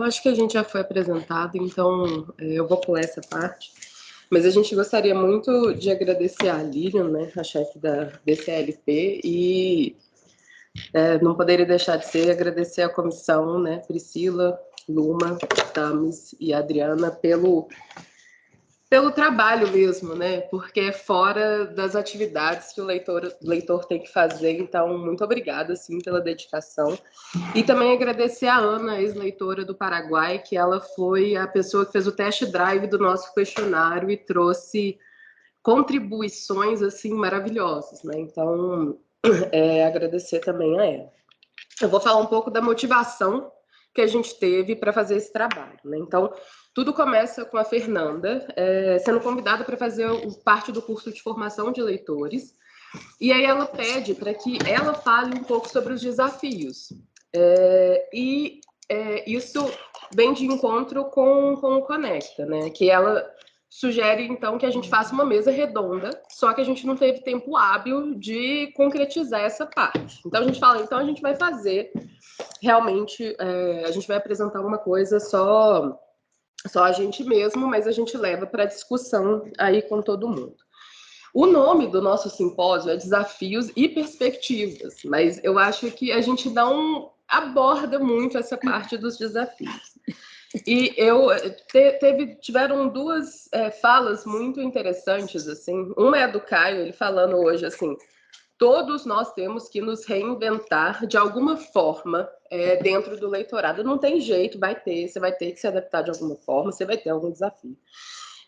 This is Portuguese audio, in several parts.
acho que a gente já foi apresentado, então eu vou pular essa parte. Mas a gente gostaria muito de agradecer a Lilian, né, a chefe da DCLP, e não poderia deixar de ser agradecer a comissão, né, Priscila, Luma, Tamis e Adriana, pelo trabalho mesmo, né? Porque é fora das atividades que o leitor tem que fazer. Então, muito obrigada, sim, pela dedicação. E também agradecer a Ana, ex-leitora do Paraguai, que ela foi a pessoa que fez o test drive do nosso questionário e trouxe contribuições, assim, maravilhosas, né? Então, agradecer também a ela. Eu vou falar um pouco da motivação que a gente teve para fazer esse trabalho, né? Então, tudo começa com a Fernanda sendo convidada para fazer parte do curso de formação de leitores, e aí ela pede para que ela fale um pouco sobre os desafios. Isso vem de encontro com o Conecta, né? Que ela sugere, então, que a gente faça uma mesa redonda, só que a gente não teve tempo hábil de concretizar essa parte. Então, a gente fala, então a gente vai fazer realmente, a gente vai apresentar uma coisa só a gente mesmo, mas a gente leva para discussão aí com todo mundo. O nome do nosso simpósio é Desafios e Perspectivas, mas eu acho que a gente não aborda muito essa parte dos desafios. E tiveram duas falas muito interessantes, assim. Uma é do Caio, ele falando hoje assim: todos nós temos que nos reinventar de alguma forma dentro do leitorado. Não tem jeito, você vai ter que se adaptar de alguma forma, você vai ter algum desafio.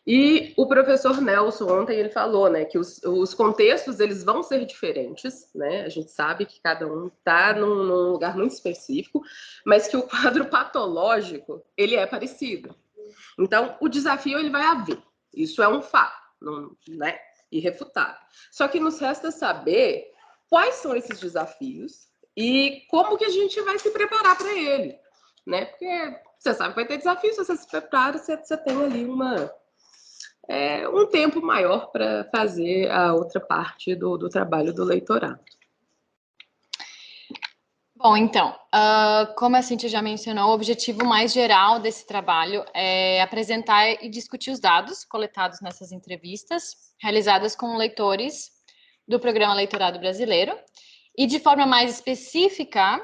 E o professor Nelson, ontem, ele falou, né, que os contextos, eles vão ser diferentes, né? A gente sabe que cada um está num lugar muito específico, mas que o quadro patológico, ele é parecido. Então, o desafio, ele vai haver. Isso é um fato, né? Irrefutável. Só que nos resta saber quais são esses desafios e como que a gente vai se preparar para ele, né? Porque você sabe que vai ter desafio, se você se prepara, você tem ali um tempo maior para fazer a outra parte do trabalho do leitorado. Bom, então, como a Cíntia já mencionou, o objetivo mais geral desse trabalho é apresentar e discutir os dados coletados nessas entrevistas, realizadas com leitores do Programa Leitorado Brasileiro, e de forma mais específica,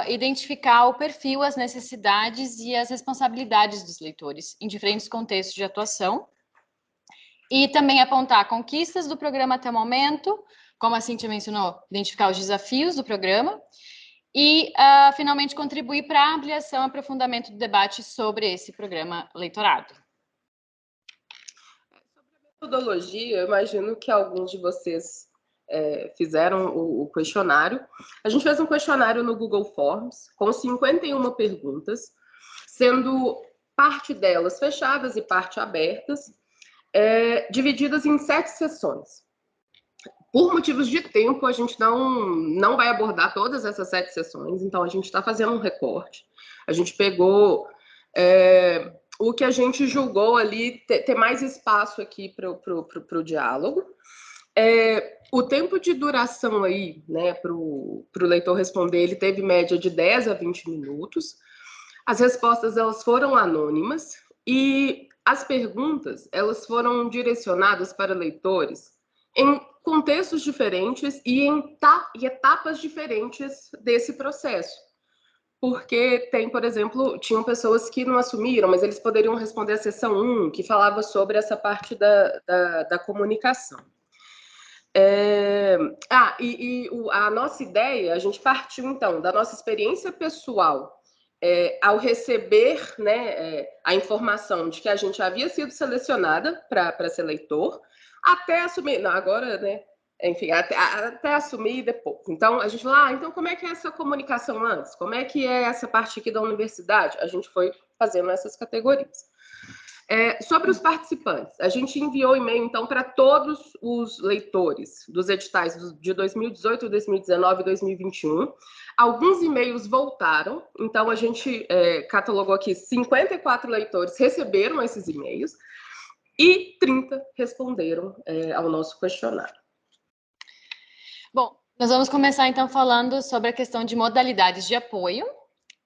identificar o perfil, as necessidades e as responsabilidades dos leitores em diferentes contextos de atuação, e também apontar conquistas do programa até o momento, como a Cíntia mencionou, identificar os desafios do programa, e, finalmente, contribuir para a ampliação e aprofundamento do debate sobre esse programa leitorado. Sobre a metodologia, eu imagino que alguns de vocês fizeram o questionário. A gente fez um questionário no Google Forms com 51 perguntas, sendo parte delas fechadas e parte abertas, divididas em 7 sessões. Por motivos de tempo, a gente não vai abordar todas essas 7 sessões, então a gente está fazendo um recorte. A gente pegou o que a gente julgou ali ter mais espaço aqui para o diálogo. O tempo de duração aí, né, para o leitor responder, ele teve média de 10 a 20 minutos. As respostas, elas foram anônimas e as perguntas, elas foram direcionadas para leitores em contextos diferentes e em etapas diferentes desse processo. Porque tem, por exemplo, tinham pessoas que não assumiram, mas eles poderiam responder a sessão 1, que falava sobre essa parte da comunicação. A nossa ideia, a gente partiu, então, da nossa experiência pessoal ao receber, né, a informação de que a gente havia sido selecionada para ser leitor, até assumir, não, agora, né, enfim, até assumir depois. Então, a gente falou, então como é que é essa comunicação antes? Como é que é essa parte aqui da universidade? A gente foi fazendo essas categorias. Sobre os participantes, a gente enviou e-mail, então, para todos os leitores dos editais de 2018, 2019 e 2021. Alguns e-mails voltaram, então a gente catalogou aqui 54 leitores receberam esses e-mails e 30 responderam ao nosso questionário. Bom, nós vamos começar, então, falando sobre a questão de modalidades de apoio.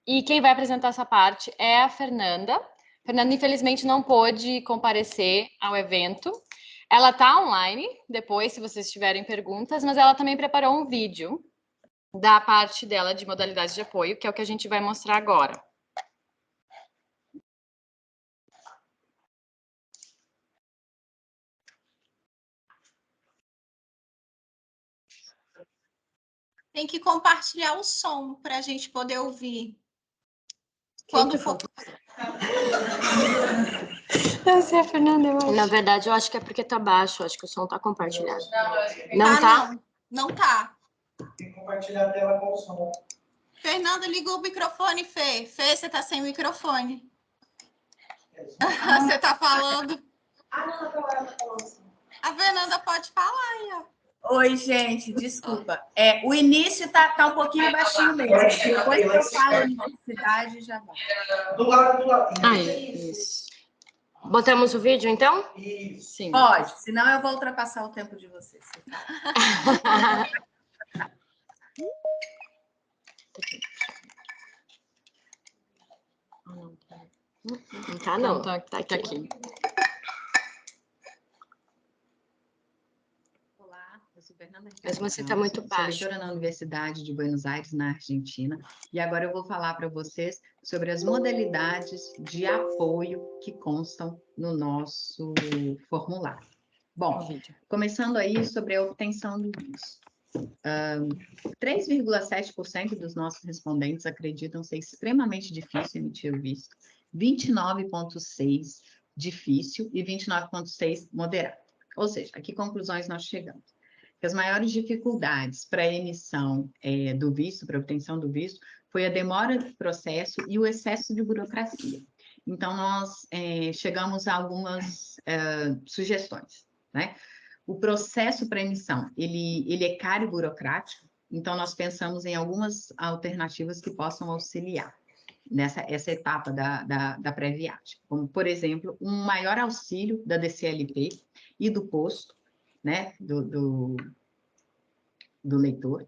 E quem vai apresentar essa parte é a Fernanda. Fernanda, infelizmente, não pôde comparecer ao evento. Ela está online depois, se vocês tiverem perguntas, mas ela também preparou um vídeo da parte dela de modalidades de apoio, que é o que a gente vai mostrar agora. Tem que compartilhar o som para a gente poder ouvir. Quando for... Essa é a Fernanda, eu acho. Na verdade, eu acho que é porque tá baixo, acho que o som tá compartilhado. Não tá? Não tá. Tem que compartilhar a tela com o som. Fernanda, liga o microfone, Fê. Fê, você tá sem microfone. Você tá falando. A Fernanda pode falar aí, ó. Oi, gente, desculpa. O início tá um pouquinho baixinho mesmo. Depois que eu falo universidade, já vai. Do lado. Isso. Botamos o vídeo, então? Isso. Sim. Pode, senão eu vou ultrapassar o tempo de vocês. Não tá, não. Tá Tá aqui. Olá, eu sou Fernanda Ricardo. Mas você tá muito baixo. Sou leitora na Universidade de Buenos Aires, na Argentina, e agora eu vou falar para vocês sobre as modalidades de apoio que constam no nosso formulário. Bom, começando aí sobre a obtenção do visto. 3,7% dos nossos respondentes acreditam ser extremamente difícil emitir o visto, 29,6% difícil e 29,6% moderado. Ou seja, a que conclusões nós chegamos? Que as maiores dificuldades para a emissão do visto, para a obtenção do visto, foi a demora do processo e o excesso de burocracia. Então, nós chegamos a algumas sugestões, né? O processo para emissão, ele é caro e burocrático, então nós pensamos em algumas alternativas que possam auxiliar essa etapa da pré-viagem, como, por exemplo, um maior auxílio da DCLP e do posto, né, do leitor,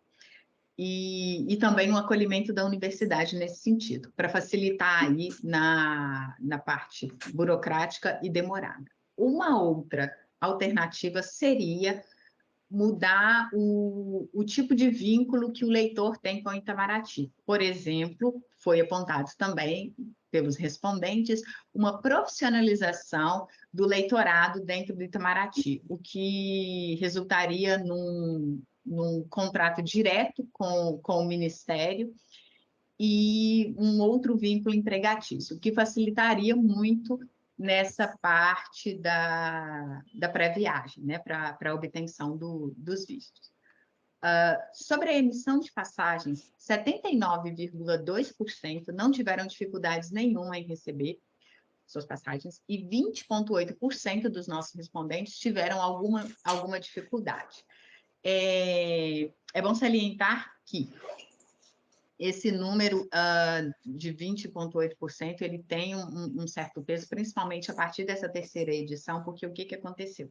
e também um acolhimento da universidade nesse sentido, para facilitar aí na parte burocrática e demorada. Uma outra alternativa seria mudar o tipo de vínculo que o leitor tem com o Itamaraty. Por exemplo, foi apontado também pelos respondentes uma profissionalização do leitorado dentro do Itamaraty, o que resultaria num contrato direto com o Ministério e um outro vínculo empregatício, o que facilitaria muito nessa parte da pré-viagem, né, para a obtenção dos vistos. Sobre a emissão de passagens, 79,2% não tiveram dificuldades nenhuma em receber suas passagens e 20,8% dos nossos respondentes tiveram alguma dificuldade. É bom salientar que esse número de 20,8%, ele tem um certo peso, principalmente a partir dessa terceira edição, porque o que aconteceu?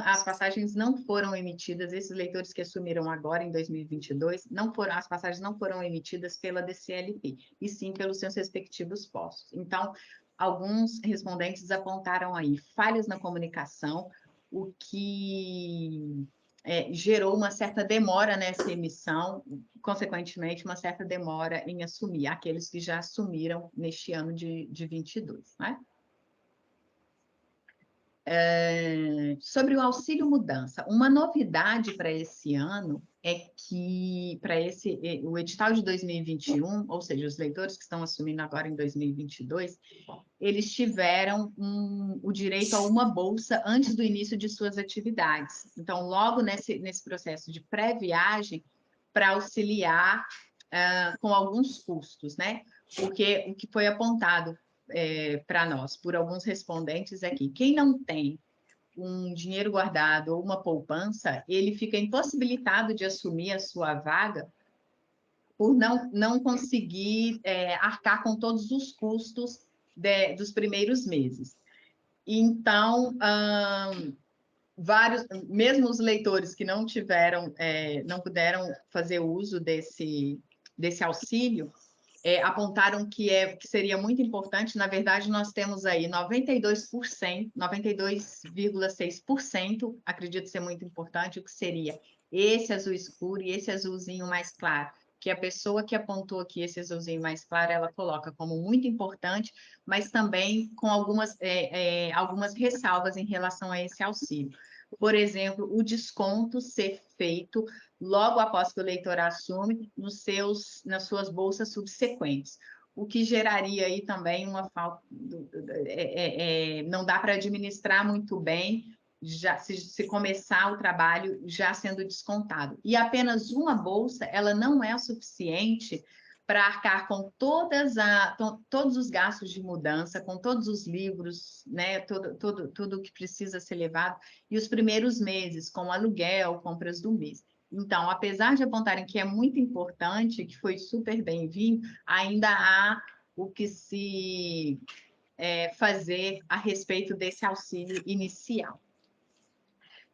As passagens não foram emitidas, esses leitores que assumiram agora, em 2022, as passagens não foram emitidas pela DCLP, e sim pelos seus respectivos postos. Então, alguns respondentes apontaram aí falhas na comunicação, o que gerou uma certa demora nessa emissão, consequentemente, uma certa demora em assumir, aqueles que já assumiram neste ano de 22, né? Sobre o auxílio mudança, uma novidade para esse ano é que, o edital de 2021, ou seja, os leitores que estão assumindo agora em 2022, eles tiveram o direito a uma bolsa antes do início de suas atividades. Então, logo nesse processo de pré-viagem, para auxiliar com alguns custos, né? Porque o que foi apontado para nós, por alguns respondentes aqui, quem não tem um dinheiro guardado ou uma poupança, ele fica impossibilitado de assumir a sua vaga por não conseguir arcar com todos os custos dos primeiros meses. Então, mesmo os leitores que não puderam fazer uso desse desse auxílio, apontaram que seria muito importante. Na verdade, nós temos aí 92%, 92,6%, acredito ser muito importante, o que seria esse azul escuro e esse azulzinho mais claro, que a pessoa que apontou aqui esse azulzinho mais claro, ela coloca como muito importante, mas também com algumas ressalvas em relação a esse auxílio. Por exemplo, o desconto ser feito logo após que o eleitor assume nas suas bolsas subsequentes, o que geraria aí também uma falta, não dá para administrar muito bem, já se começar o trabalho já sendo descontado. E apenas uma bolsa, ela não é o suficiente para arcar com todos os gastos de mudança, com todos os livros, né, tudo que precisa ser levado, e os primeiros meses, com aluguel, compras do mês. Então, apesar de apontarem que é muito importante, que foi super bem-vindo, ainda há o que se fazer a respeito desse auxílio inicial.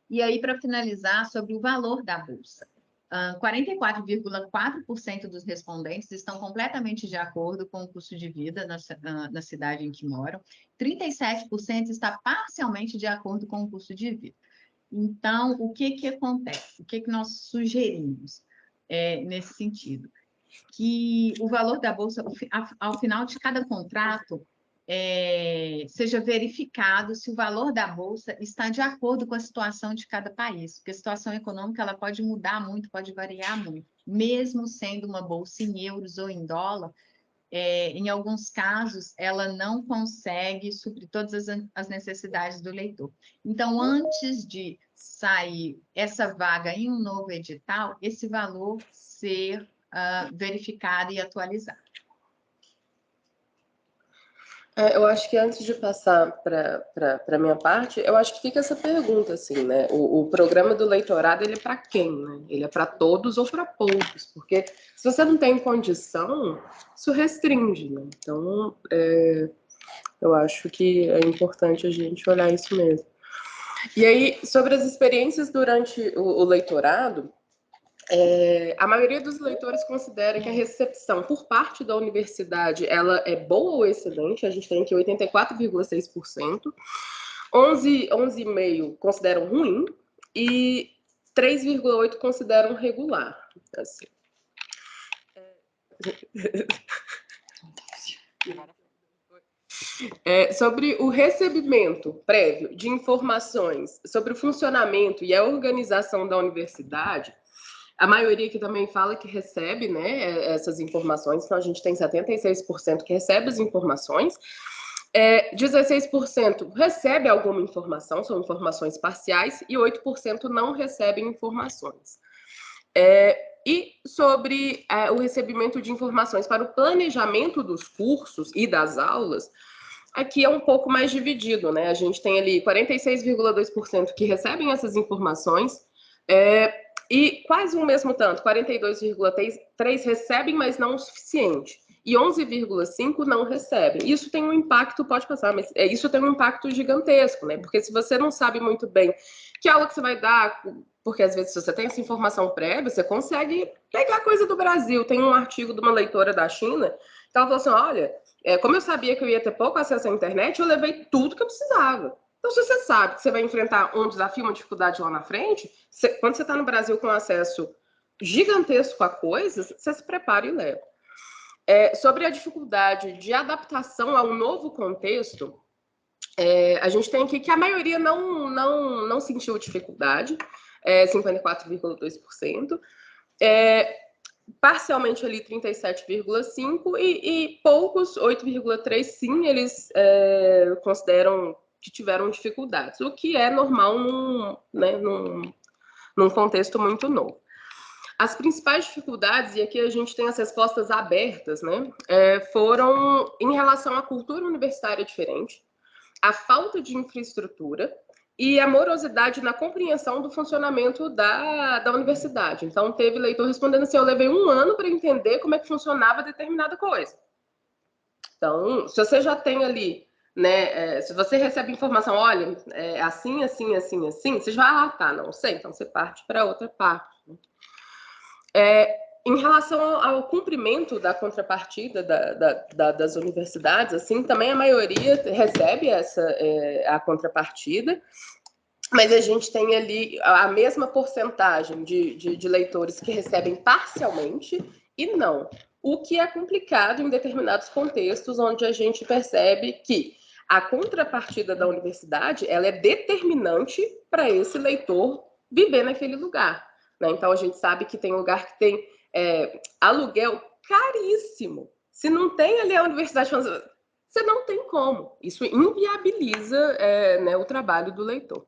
E aí, para finalizar, sobre o valor da bolsa. 44,4% dos respondentes estão completamente de acordo com o custo de vida na cidade em que moram. 37% está parcialmente de acordo com o custo de vida. Então, o que acontece? O que nós sugerimos nesse sentido? Que o valor da bolsa, ao final de cada contrato, seja verificado se o valor da bolsa está de acordo com a situação de cada país, porque a situação econômica ela pode mudar muito, pode variar muito, mesmo sendo uma bolsa em euros ou em dólar, em alguns casos ela não consegue suprir todas as necessidades do eleitor. Então, antes de sair essa vaga em um novo edital, esse valor ser verificado e atualizado. Eu acho que antes de passar para a minha parte, eu acho que fica essa pergunta, assim, né? O programa do leitorado, ele é para quem, né? Ele é para todos ou para poucos? Porque se você não tem condição, isso restringe, né? Então, eu acho que é importante a gente olhar isso mesmo. E aí, sobre as experiências durante o leitorado, a maioria dos leitores considera que a recepção por parte da universidade ela é boa ou excelente. A gente tem aqui 84,6%, 11,5% consideram ruim e 3,8% consideram regular. Assim. Sobre o recebimento prévio de informações sobre o funcionamento e a organização da universidade, a maioria que também fala que recebe, né, essas informações, então a gente tem 76% que recebe as informações, 16% recebe alguma informação, são informações parciais, e 8% não recebem informações. E sobre o recebimento de informações para o planejamento dos cursos e das aulas, aqui é um pouco mais dividido, né? A gente tem ali 46,2% que recebem essas informações, e quase o mesmo tanto, 42,3% recebem, mas não o suficiente. E 11,5% não recebem. Isso tem um impacto, pode passar, mas isso tem um impacto gigantesco, né? Porque se você não sabe muito bem que aula que você vai dar, porque às vezes se você tem essa informação prévia, você consegue pegar coisa do Brasil. Tem um artigo de uma leitora da China, que ela falou assim, olha, como eu sabia que eu ia ter pouco acesso à internet, eu levei tudo que eu precisava. Então, se você sabe que você vai enfrentar um desafio, uma dificuldade lá na frente, quando você está no Brasil com acesso gigantesco a coisas, você se prepara e leva. Sobre a dificuldade de adaptação ao novo contexto, a gente tem aqui que a maioria não sentiu dificuldade, 54,2%. Parcialmente ali 37,5% e poucos, 8,3%, sim, eles consideram que tiveram dificuldades, o que é normal num contexto muito novo. As principais dificuldades, e aqui a gente tem as respostas abertas, né, foram em relação à cultura universitária diferente, a falta de infraestrutura e a morosidade na compreensão do funcionamento da universidade. Então, teve leitor respondendo assim, eu levei 1 ano para entender como é que funcionava determinada coisa. Então, se você já tem ali, né, se você recebe informação, olha, assim, assim, assim, assim, você já vai, tá, não sei, então você parte para outra parte. Em relação ao cumprimento da contrapartida das universidades, assim, também a maioria recebe a contrapartida, mas a gente tem ali a mesma porcentagem de leitores que recebem parcialmente e não. O que é complicado em determinados contextos, onde a gente percebe que a contrapartida da universidade ela é determinante para esse leitor viver naquele lugar, né? Então, a gente sabe que tem lugar que tem aluguel caríssimo. Se não tem ali a universidade, você não tem como. Isso inviabiliza né, o trabalho do leitor.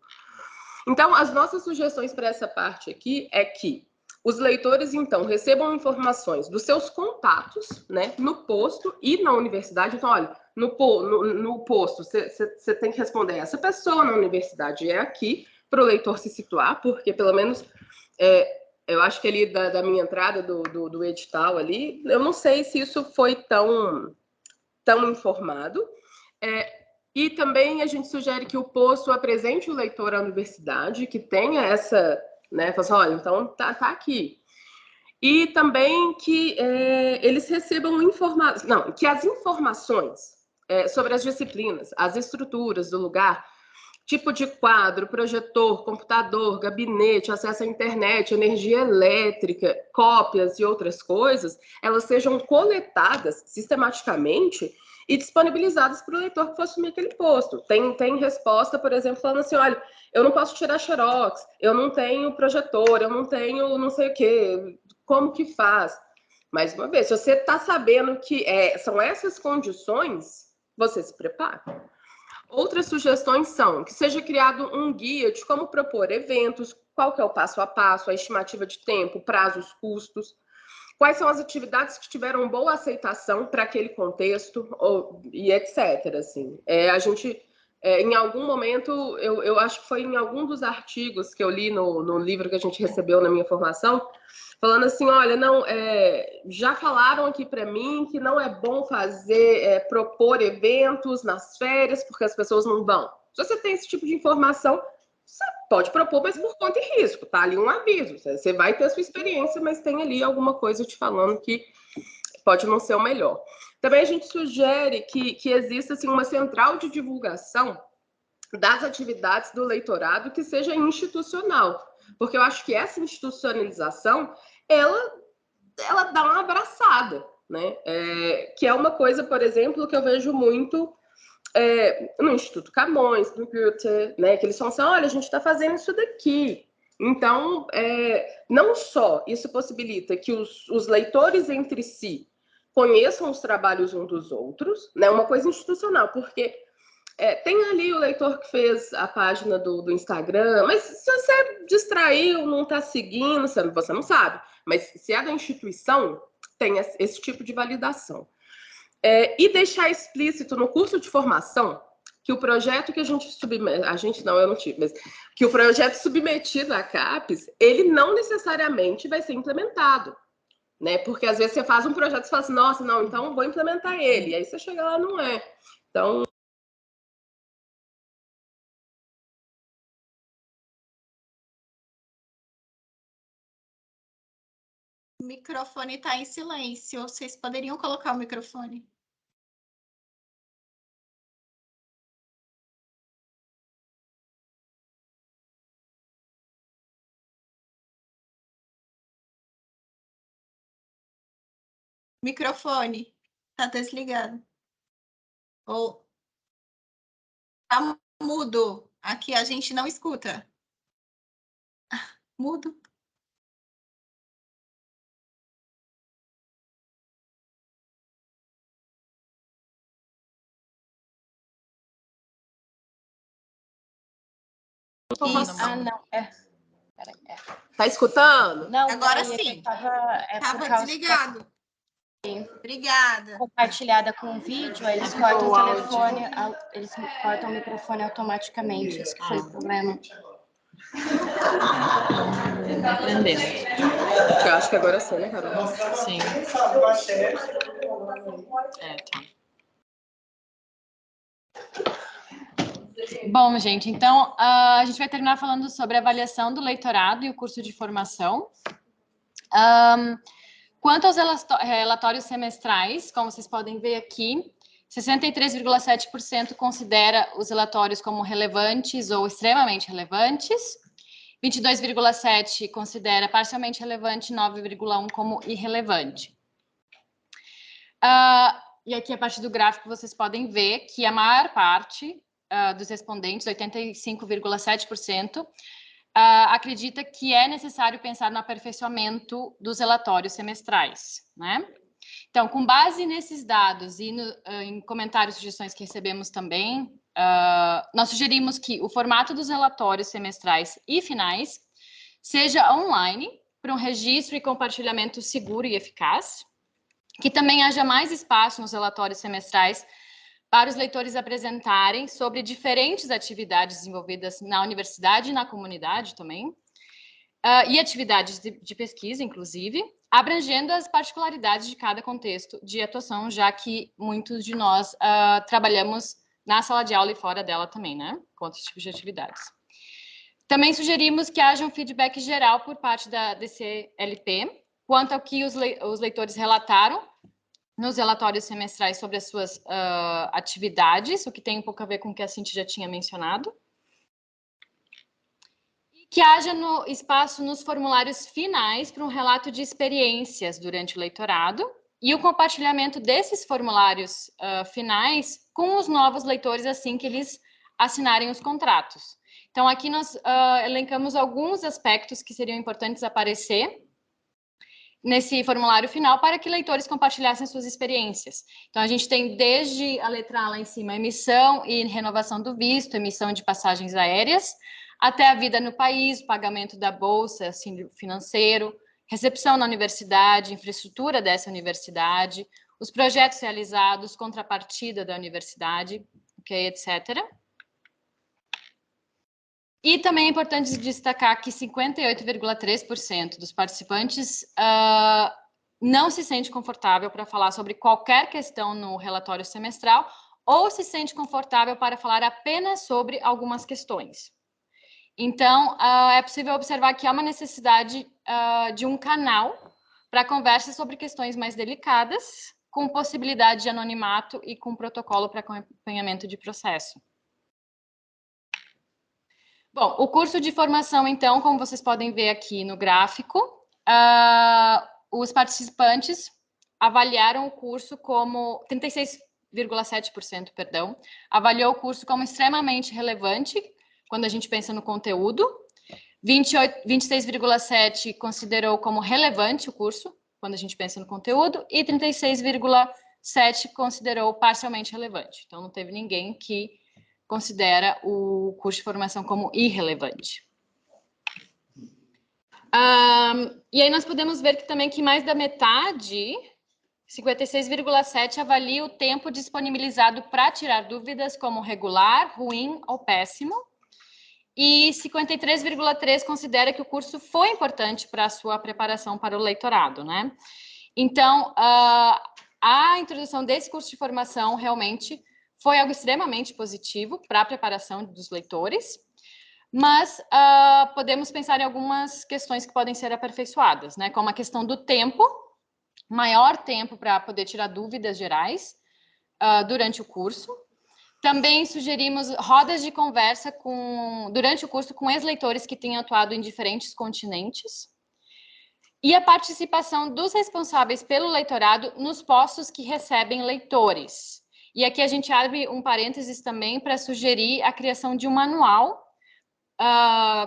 Então, as nossas sugestões para essa parte aqui é que os leitores, então, recebam informações dos seus contatos, né, no posto e na universidade. Então, olha, no posto, você tem que responder essa pessoa, na universidade é aqui, para o leitor se situar, porque, pelo menos, eu acho que ali da minha entrada do edital ali, eu não sei se isso foi tão informado. E também a gente sugere que o posto apresente o leitor à universidade, que tenha essa, né, fala assim, olha, então tá aqui. E também que eles recebam informações, não, que as informações sobre as disciplinas, as estruturas do lugar, tipo de quadro, projetor, computador, gabinete, acesso à internet, energia elétrica, cópias e outras coisas, elas sejam coletadas sistematicamente e disponibilizadas para o leitor que for assumir aquele posto. Tem resposta, por exemplo, falando assim, olha, eu não posso tirar xerox, eu não tenho projetor, eu não tenho não sei o quê, como que faz? Mais uma vez, se você está sabendo que são essas condições, você se prepara. Outras sugestões são que seja criado um guia de como propor eventos, qual que é o passo a passo, a estimativa de tempo, prazos, custos, quais são as atividades que tiveram boa aceitação para aquele contexto, e etc. Assim. A gente, em algum momento, eu acho que foi em algum dos artigos que eu li no livro que a gente recebeu na minha formação, falando assim, olha, não, já falaram aqui para mim que não é bom propor eventos nas férias, porque as pessoas não vão. Se você tem esse tipo de informação, você pode propor, mas por conta e risco, tá ali um aviso. Você vai ter a sua experiência, mas tem ali alguma coisa te falando que pode não ser o melhor. Também a gente sugere que exista assim, uma central de divulgação das atividades do leitorado que seja institucional, porque eu acho que essa institucionalização, ela dá uma abraçada, né? Que é uma coisa, por exemplo, que eu vejo muito no Instituto Camões, no Goethe, né? Que eles falam assim, olha, a gente está fazendo isso daqui. Então, não só isso possibilita que os leitores entre si conheçam os trabalhos uns dos outros, né? Uma coisa institucional, porque tem ali o leitor que fez a página do Instagram, mas se você distraiu, não está seguindo, você não sabe. Mas se é da instituição, tem esse tipo de validação. E deixar explícito no curso de formação que o projeto que a gente submete, a gente não, eu não tive, mas que o projeto submetido à CAPES, ele não necessariamente vai ser implementado, né? Porque às vezes você faz um projeto e fala assim, nossa, não, então vou implementar ele. E aí você chega lá, não é. Então, O microfone está em silêncio. Vocês poderiam colocar o microfone? Microfone. Está desligado. Ou tá mudo. Aqui a gente não escuta. Mudo. Não. tá escutando? Não, Agora peraí, sim. Estava desligado. Obrigada. Compartilhada com o vídeo, aí eles cortam o telefone, eles cortam o microfone automaticamente. Esse que foi o problema. Aprendendo. Eu acho que agora sim, né, Carol? Sim. Tá. Bom, gente, então a gente vai terminar falando sobre a avaliação do leitorado e o curso de formação. Quanto aos relatórios semestrais, como vocês podem ver aqui, 63,7% considera os relatórios como relevantes ou extremamente relevantes, 22,7% considera parcialmente relevante, 9,1% como irrelevante. E aqui, a partir do gráfico, vocês podem ver que a maior parte dos respondentes, 85,7%, acredita que é necessário pensar no aperfeiçoamento dos relatórios semestrais, né? Então, com base nesses dados e em comentários e sugestões que recebemos também, nós sugerimos que o formato dos relatórios semestrais e finais seja online, para um registro e compartilhamento seguro e eficaz, que também haja mais espaço nos relatórios semestrais para os leitores apresentarem sobre diferentes atividades desenvolvidas na universidade e na comunidade também, e atividades de pesquisa, inclusive, abrangendo as particularidades de cada contexto de atuação, já que muitos de nós trabalhamos na sala de aula e fora dela também, né? Com outros tipos de atividades. Também sugerimos que haja um feedback geral por parte da DCLP, quanto ao que os leitores relataram nos relatórios semestrais sobre as suas atividades, o que tem um pouco a ver com o que a Cintia já tinha mencionado. E que haja espaço nos formulários finais para um relato de experiências durante o leitorado e o compartilhamento desses formulários finais com os novos leitores assim que eles assinarem os contratos. Então, aqui nós elencamos alguns aspectos que seriam importantes aparecer nesse formulário final para que leitores compartilhassem suas experiências. Então, a gente tem desde a letra A lá em cima, emissão e renovação do visto, emissão de passagens aéreas, até a vida no país, pagamento da bolsa, auxílio financeiro, recepção na universidade, infraestrutura dessa universidade, os projetos realizados, contrapartida da universidade, okay, etc. E também é importante destacar que 58,3% dos participantes não se sente confortável para falar sobre qualquer questão no relatório semestral ou se sente confortável para falar apenas sobre algumas questões. Então, é possível observar que há uma necessidade de um canal para conversa sobre questões mais delicadas, com possibilidade de anonimato e com protocolo para acompanhamento de processo. Bom, o curso de formação, então, como vocês podem ver aqui no gráfico, os participantes avaliaram o curso como 36,7%, perdão, avaliou o curso como extremamente relevante quando a gente pensa no conteúdo, 26,7% considerou como relevante o curso quando a gente pensa no conteúdo e 36,7% considerou parcialmente relevante. Então, não teve ninguém que considera o curso de formação como irrelevante. E aí nós podemos ver que também que mais da metade, 56,7%, avalia o tempo disponibilizado para tirar dúvidas como regular, ruim ou péssimo. E 53,3% considera que o curso foi importante para a sua preparação para o leitorado, né? Então, a introdução desse curso de formação realmente foi algo extremamente positivo para a preparação dos leitores, mas podemos pensar em algumas questões que podem ser aperfeiçoadas, né? Como a questão do tempo, maior tempo para poder tirar dúvidas gerais durante o curso. Também sugerimos rodas de conversa durante o curso com ex-leitores que tenham atuado em diferentes continentes. E a participação dos responsáveis pelo leitorado nos postos que recebem leitores. E aqui a gente abre um parênteses também para sugerir a criação de um manual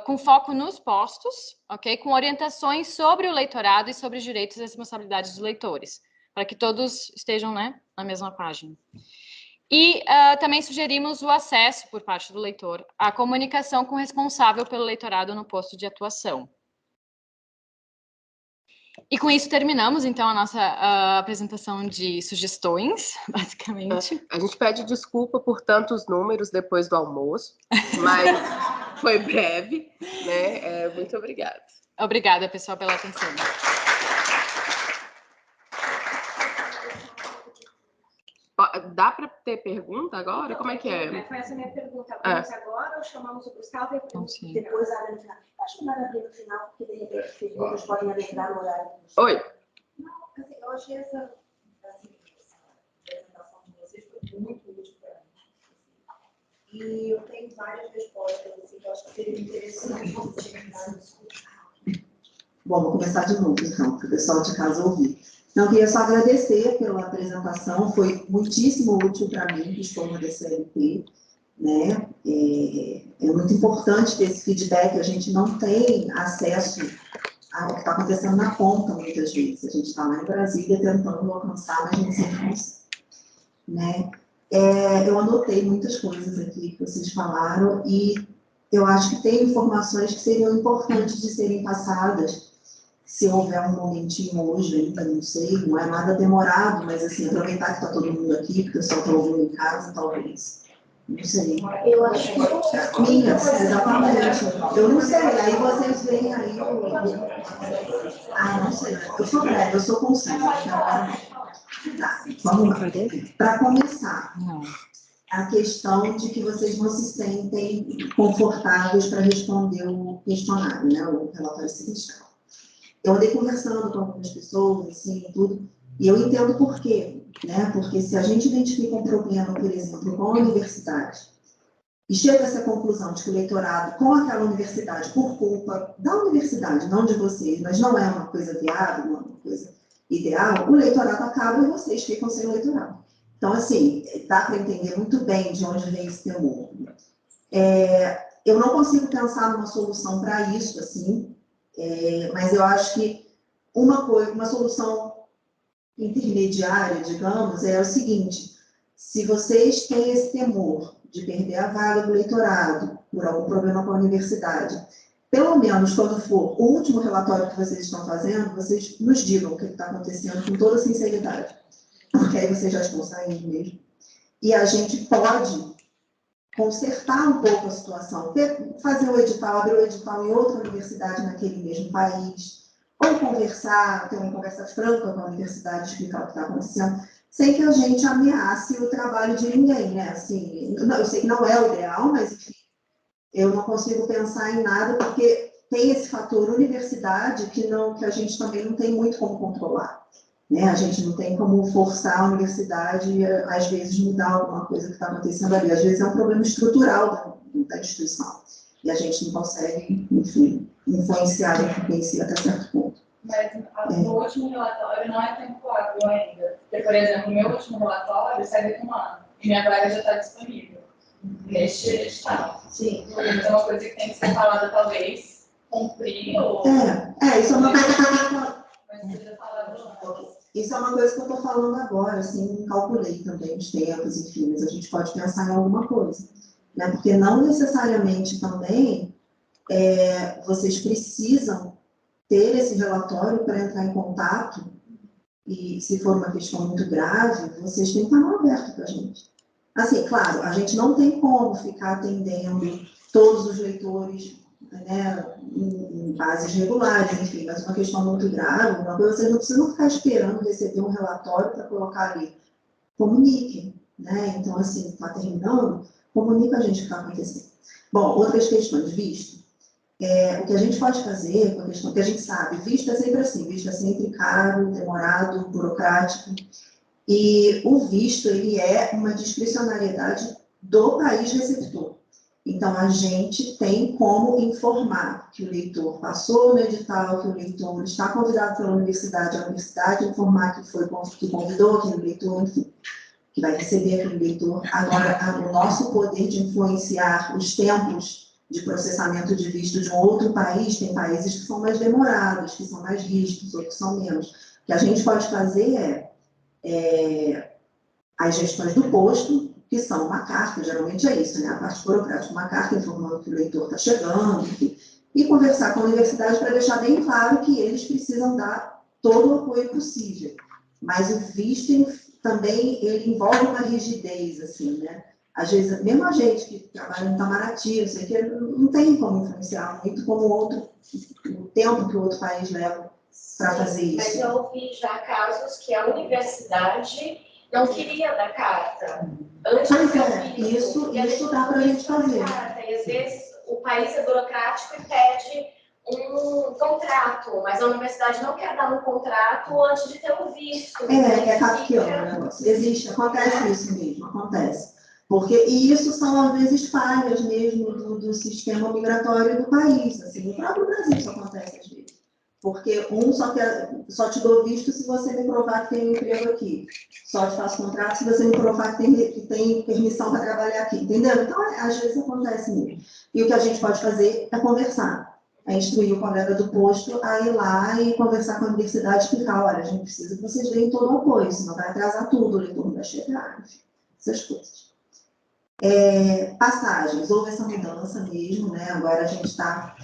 com foco nos postos, ok? Com orientações sobre o leitorado e sobre os direitos e responsabilidades dos leitores, para que todos estejam, né, na mesma página. E também sugerimos o acesso por parte do leitor à comunicação com o responsável pelo leitorado no posto de atuação. E com isso terminamos, então, a nossa apresentação de sugestões, basicamente. A gente pede desculpa por tantos números depois do almoço, mas foi breve, né? Muito obrigada. Obrigada, pessoal, pela atenção. Dá para ter pergunta agora? Então, como é que é? Foi essa minha pergunta. Vamos agora ou chamamos o Gustavo e depois a Ana no final? Acho que vai abrir no final, porque de repente as perguntas podem adentrar no horário. Oi. eu achei essa apresentação de vocês foi muito útil para mim. E eu tenho várias respostas assim, que eu acho que seria interessante você chegar nisso. Bom, vou começar de novo, então, para o pessoal de casa ouvir. Então, queria só agradecer pela apresentação, foi muitíssimo útil para mim, que estou no DCLP, né? É muito importante ter esse feedback, a gente não tem acesso ao que está acontecendo na ponta, muitas vezes. A gente está lá em Brasília tentando alcançar, mas a gente sempre consegue, né? Eu anotei muitas coisas aqui que vocês falaram e eu acho que tem informações que seriam importantes de serem passadas, se houver um momentinho hoje ainda, não sei, não é nada demorado, mas assim, aproveitar que está todo mundo aqui, porque o pessoal está ouvindo em casa, talvez, não sei. Eu acho que Minhas, exatamente. Eu não sei, aí vocês veem aí não sei, eu sou breve, eu sou concisa. Tá, vamos lá. Para começar, a questão de que vocês não se sentem confortáveis para responder o questionário, né, o relatório semestral. Eu andei conversando com algumas pessoas, assim, tudo, e eu entendo por quê, né? Porque se a gente identifica um problema, por exemplo, com a universidade, e chega a essa conclusão de que o leitorado com aquela universidade, por culpa da universidade, não de vocês, mas não é uma coisa viável, não é uma coisa ideal, o leitorado acaba e vocês ficam sem leitorado. Então, assim, dá para entender muito bem de onde vem esse temor. Eu não consigo pensar numa solução para isso, assim, mas eu acho que uma solução intermediária, digamos, é o seguinte: se vocês têm esse temor de perder a vaga do leitorado por algum problema com a universidade, pelo menos quando for o último relatório que vocês estão fazendo, vocês nos digam o que está acontecendo com toda sinceridade, porque aí vocês já estão saindo mesmo. E a gente pode consertar um pouco a situação, fazer o edital, abrir o edital em outra universidade naquele mesmo país, ou conversar, ter uma conversa franca com a universidade, explicar o que está acontecendo, sem que a gente ameace o trabalho de ninguém, né? Assim, eu sei que não é o ideal, mas enfim, eu não consigo pensar em nada, porque tem esse fator universidade que a gente também não tem muito como controlar. Né? A gente não tem como forçar a universidade, às vezes, mudar alguma coisa que está acontecendo ali. Às vezes é um problema estrutural da instituição. E a gente não consegue, enfim, influenciar até certo ponto. Mas no último relatório não é tempo hábil ainda. Porque, por exemplo, o meu último relatório sai daqui um ano. E minha vaga já está disponível. Neste edital. Sim. Então é uma coisa que tem que ser falada, talvez, cumprir ou... Isso é uma coisa que isso é uma coisa que eu estou falando agora, assim, calculei também os tempos, enfim, mas a gente pode pensar em alguma coisa, né? Porque não necessariamente também vocês precisam ter esse relatório para entrar em contato, e se for uma questão muito grave, vocês têm que estar aberto para a gente. Assim, claro, a gente não tem como ficar atendendo todos os leitores, né, em bases regulares, enfim, mas uma questão muito grave, uma coisa, vocês não precisam ficar esperando receber um relatório para colocar ali. Comuniquem, né? Então, assim, está terminando, comunica a gente o que está acontecendo. Bom, outras questões, visto. O que a gente pode fazer, com a questão que a gente sabe, visto é sempre assim, visto é sempre caro, demorado, burocrático, e o visto, ele é uma discricionariedade do país receptor. Então, a gente tem como informar que o leitor passou no edital, que o leitor está convidado pela universidade, a universidade informar que convidou aquele leitor, enfim, que vai receber aquele leitor. Agora, o nosso poder de influenciar os tempos de processamento de visto de um outro país, tem países que são mais demorados, que são mais rígidos, outros são menos. O que a gente pode fazer as gestões do posto, que são uma carta, geralmente é isso, né? A parte burocrática, uma carta informando que o leitor está chegando, enfim, e conversar com a universidade para deixar bem claro que eles precisam dar todo o apoio possível. Mas o visto também ele envolve uma rigidez, assim, né? Às vezes, mesmo a gente que trabalha em Itamaraty, eu sei que não tem como influenciar muito como o tempo que o outro país leva para fazer isso. Mas eu ouvi já casos que a universidade não queria dar carta. Antes isso dá para a gente fazer. E às vezes o país é burocrático e pede um contrato contrato, mas a universidade não quer dar um contrato antes de ter um visto. É capítulo o negócio. Existe, acontece isso mesmo, acontece. Porque, e isso são, às vezes, falhas mesmo do sistema migratório do país. Assim, no próprio Brasil isso acontece às vezes. Porque só te dou visto se você me provar que tem um emprego aqui. Só te faço contrato se você me provar que tem permissão para trabalhar aqui. Entendeu? Então, às vezes acontece mesmo. E o que a gente pode fazer é conversar. É instruir o colega do posto a ir lá e conversar com a universidade e explicar, olha, a gente precisa que vocês deem todo o apoio, senão vai atrasar tudo, o leitor não vai chegar, essas coisas. Passagens, houve essa mudança mesmo, né? Agora a gente está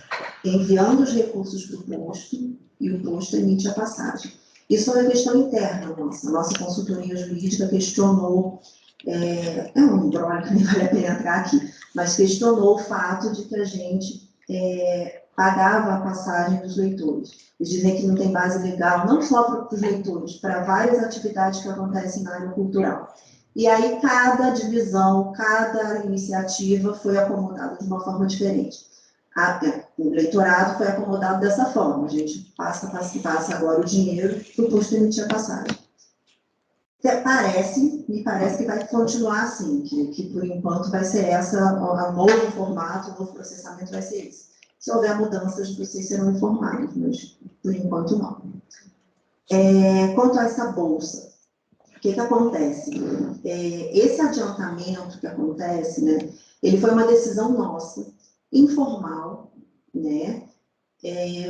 enviando os recursos para o posto e o posto emite a passagem. Isso é uma questão interna nossa. A nossa consultoria jurídica questionou, é um embrólio que nem vale a pena entrar aqui, mas questionou o fato de que a gente pagava a passagem dos leitores. Eles dizem que não tem base legal, não só para os leitores, para várias atividades que acontecem na área cultural. E aí, cada divisão, cada iniciativa foi acomodada de uma forma diferente. O leitorado foi acomodado dessa forma. A gente passa agora o dinheiro para o posto emitir a passagem. Me parece que vai continuar assim, que por enquanto vai ser o novo formato, o novo processamento vai ser esse. Se houver mudanças, vocês serão informados, mas por enquanto não. Quanto a essa bolsa, o que acontece? Esse adiantamento que acontece, né, ele foi uma decisão nossa, informal, né,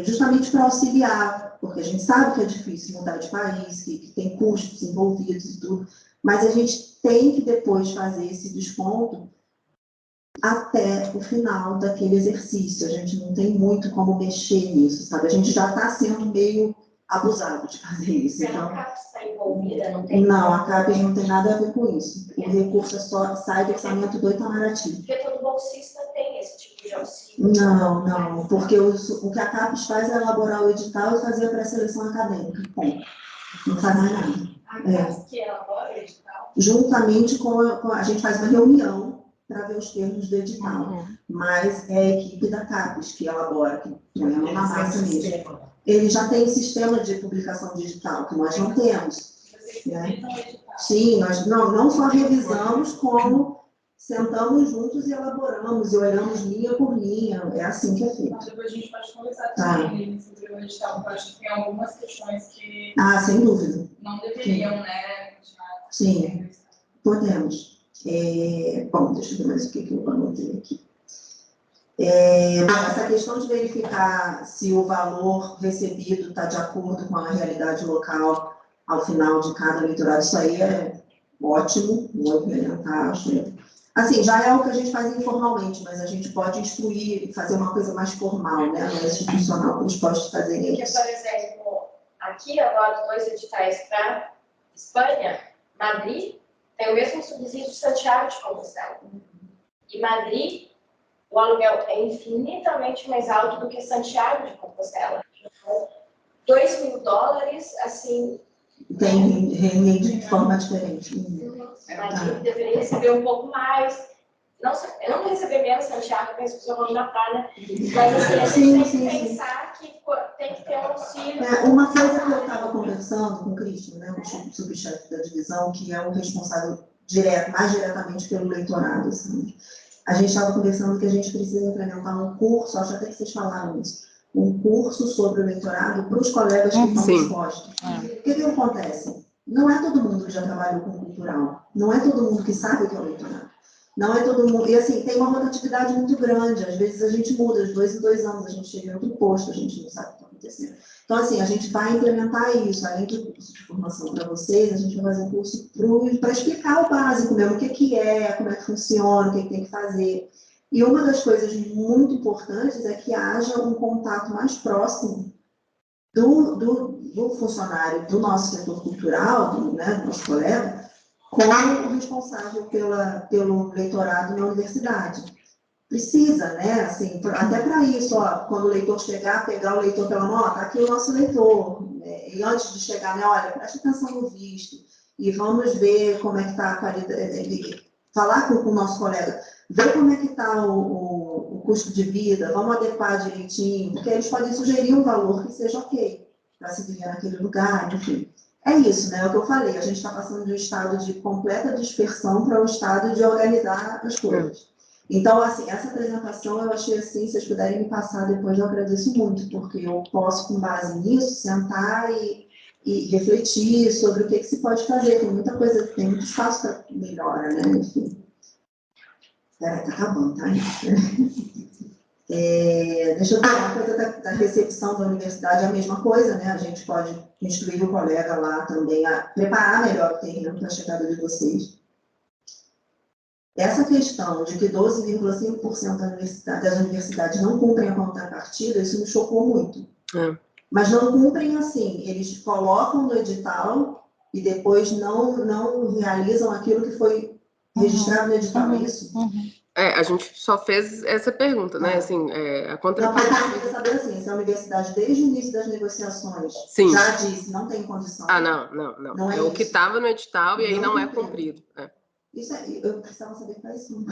justamente para auxiliar, porque a gente sabe que é difícil mudar de país, que tem custos envolvidos e tudo, mas a gente tem que depois fazer esse desconto até o final daquele exercício. A gente não tem muito como mexer nisso, sabe? A gente já está sendo meio abusado de fazer isso. Então, a CAPES está envolvida, não tem? Não, a CAPES não tem nada a ver com isso. O recurso só sai do orçamento do Itamaraty. Porque todo bolsista tem esse tipo de auxílio. Não, porque o que a CAPES faz é elaborar o edital e fazer a pré-seleção acadêmica. Bom, não faz mais nada. A CAPES que elabora o edital? Juntamente a gente faz uma reunião para ver os termos do edital. Mas é a equipe da CAPES que elabora, que põe a mão na massa mesmo. Ele já tem sistema de publicação digital, que nós não temos. Né? Sim, nós não só revisamos, como sentamos juntos e elaboramos, e olhamos linha por linha. É assim que é feito. Depois a gente pode conversar sobre o edital, porque eu acho que tem algumas questões que... Sem dúvida. Não deveriam, né? Sim, podemos. Bom, deixa eu ver mais o que eu anotei aqui. Essa questão de verificar se o valor recebido está de acordo com a realidade local ao final de cada leitorado, isso aí é ótimo, vou implementar, acho. Assim, já é o que a gente faz informalmente, mas a gente pode instruir e fazer uma coisa mais formal, né, mais institucional, para os postos fazerem isso. Porque, por exemplo, aqui agora, 2 editais para Espanha, Madrid tem o mesmo subsídio de Santiago de Compostela. E Madrid, o aluguel é infinitamente mais alto do que Santiago de Compostela. $2.000, assim... Tem rende de forma diferente. Madrid deveria receber um pouco mais. Eu não vou receber menos Santiago, porque as pessoas vão na praia. Mas assim, a gente tem que pensar que tem que ter um auxílio. Uma coisa que eu estava conversando com o Cristian, né, o subchefe da divisão, que é o responsável mais diretamente pelo leitorado, assim. A gente estava conversando que a gente precisa implementar um curso, acho até que vocês falaram isso, um curso sobre o leitorado para os colegas que estão expostos. O que acontece? Não é todo mundo que já trabalhou com cultural, não é todo mundo que sabe o que é o leitorado. Não é todo mundo, e assim, tem uma rotatividade muito grande, às vezes a gente muda, de 2 em 2 anos, a gente chega em outro posto, a gente não sabe o que está acontecendo. Então, assim, a gente vai implementar isso, além do curso de formação para vocês, a gente vai fazer um curso para explicar o básico mesmo, o que é, como é que funciona, o que tem que fazer. E uma das coisas muito importantes é que haja um contato mais próximo do funcionário do nosso setor cultural, do nosso colega, com o responsável pelo leitorado na universidade. Precisa, né? Assim, até para isso, quando o leitor chegar, pegar o leitor pela mão, está aqui o nosso leitor. E antes de chegar, né, olha, preste atenção no visto, e vamos ver como é que está a qualidade, falar com o nosso colega, ver como é que está o custo de vida, vamos adequar direitinho, porque eles podem sugerir um valor que seja ok para se viver naquele lugar, enfim. É isso, né? É o que eu falei, a gente está passando de um estado de completa dispersão para um estado de organizar as coisas. Então, assim, essa apresentação eu achei assim, se vocês puderem me passar depois, eu agradeço muito, porque eu posso, com base nisso, sentar e refletir sobre o que se pode fazer. Tem muita coisa, tem muito espaço para melhora, né? Enfim. Tá acabando, tá? Deixa eu falar uma coisa da recepção da universidade, a mesma coisa, né? A gente pode instruir o colega lá também a preparar melhor o terreno para a chegada de vocês. Essa questão de que 12,5% das universidades não cumprem a contrapartida, isso me chocou muito. Mas não cumprem assim, eles colocam no edital e depois não realizam aquilo que foi registrado no edital, é isso? A gente só fez essa pergunta, né? Assim, a contrapartida... Não, mas eu queria saber assim, se a universidade, desde o início das negociações, Sim. já disse, não tem condição. Não é o que estava no edital e aí não é cumprido. Isso aí, eu precisava saber qual é isso.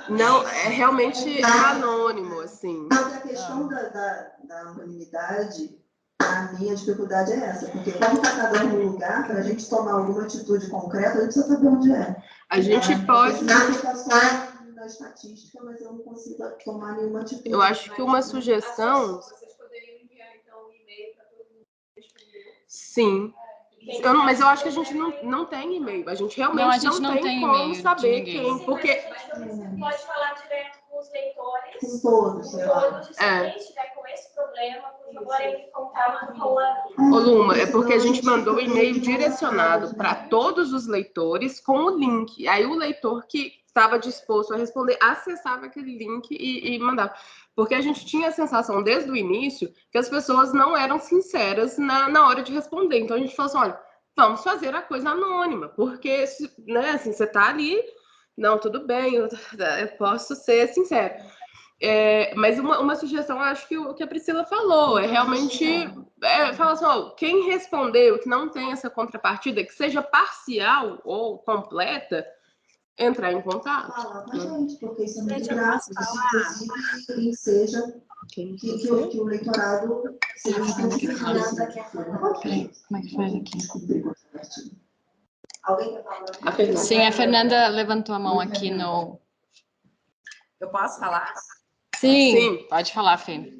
Não, é realmente anônimo, assim. Mas a questão da anonimidade, a minha dificuldade é essa, porque como está cada um no lugar, para a gente tomar alguma atitude concreta, a gente precisa saber onde é. A gente pode... Na estatística, mas eu não consigo tomar nenhuma atitude. Eu acho que uma sugestão... Vocês poderiam enviar, então, um e-mail para todo mundo responder? Sim. Mas eu acho que a gente não tem e-mail. A gente realmente não tem como saber quem. Porque... Mas você pode falar direto com os leitores. Com todos, sei lá. Todos, e se alguém estiver com esse problema, por favor, entre em contato com a... Ô, Luma, é porque a gente mandou o e-mail direcionado para todos os leitores com o link. Aí o leitor que estava disposto a responder acessava aquele link e mandava. Porque a gente tinha a sensação desde o início que as pessoas não eram sinceras na hora de responder. Então a gente falou assim, olha, vamos fazer a coisa anônima, porque, né, assim, você está ali, não, tudo bem, eu posso ser sincero. Mas uma sugestão, acho que o que a Priscila falou, é realmente falar assim, ó, quem respondeu que não tem essa contrapartida, que seja parcial ou completa, entrar em contato. Falar com a gente, porque isso é muito grave. Isso, inclusive, seja que o leitorado seja Como é que faz aqui? Alguém quer falar? Sim, a Fernanda levantou a mão aqui no... Eu posso falar? Sim. Pode falar, Fê.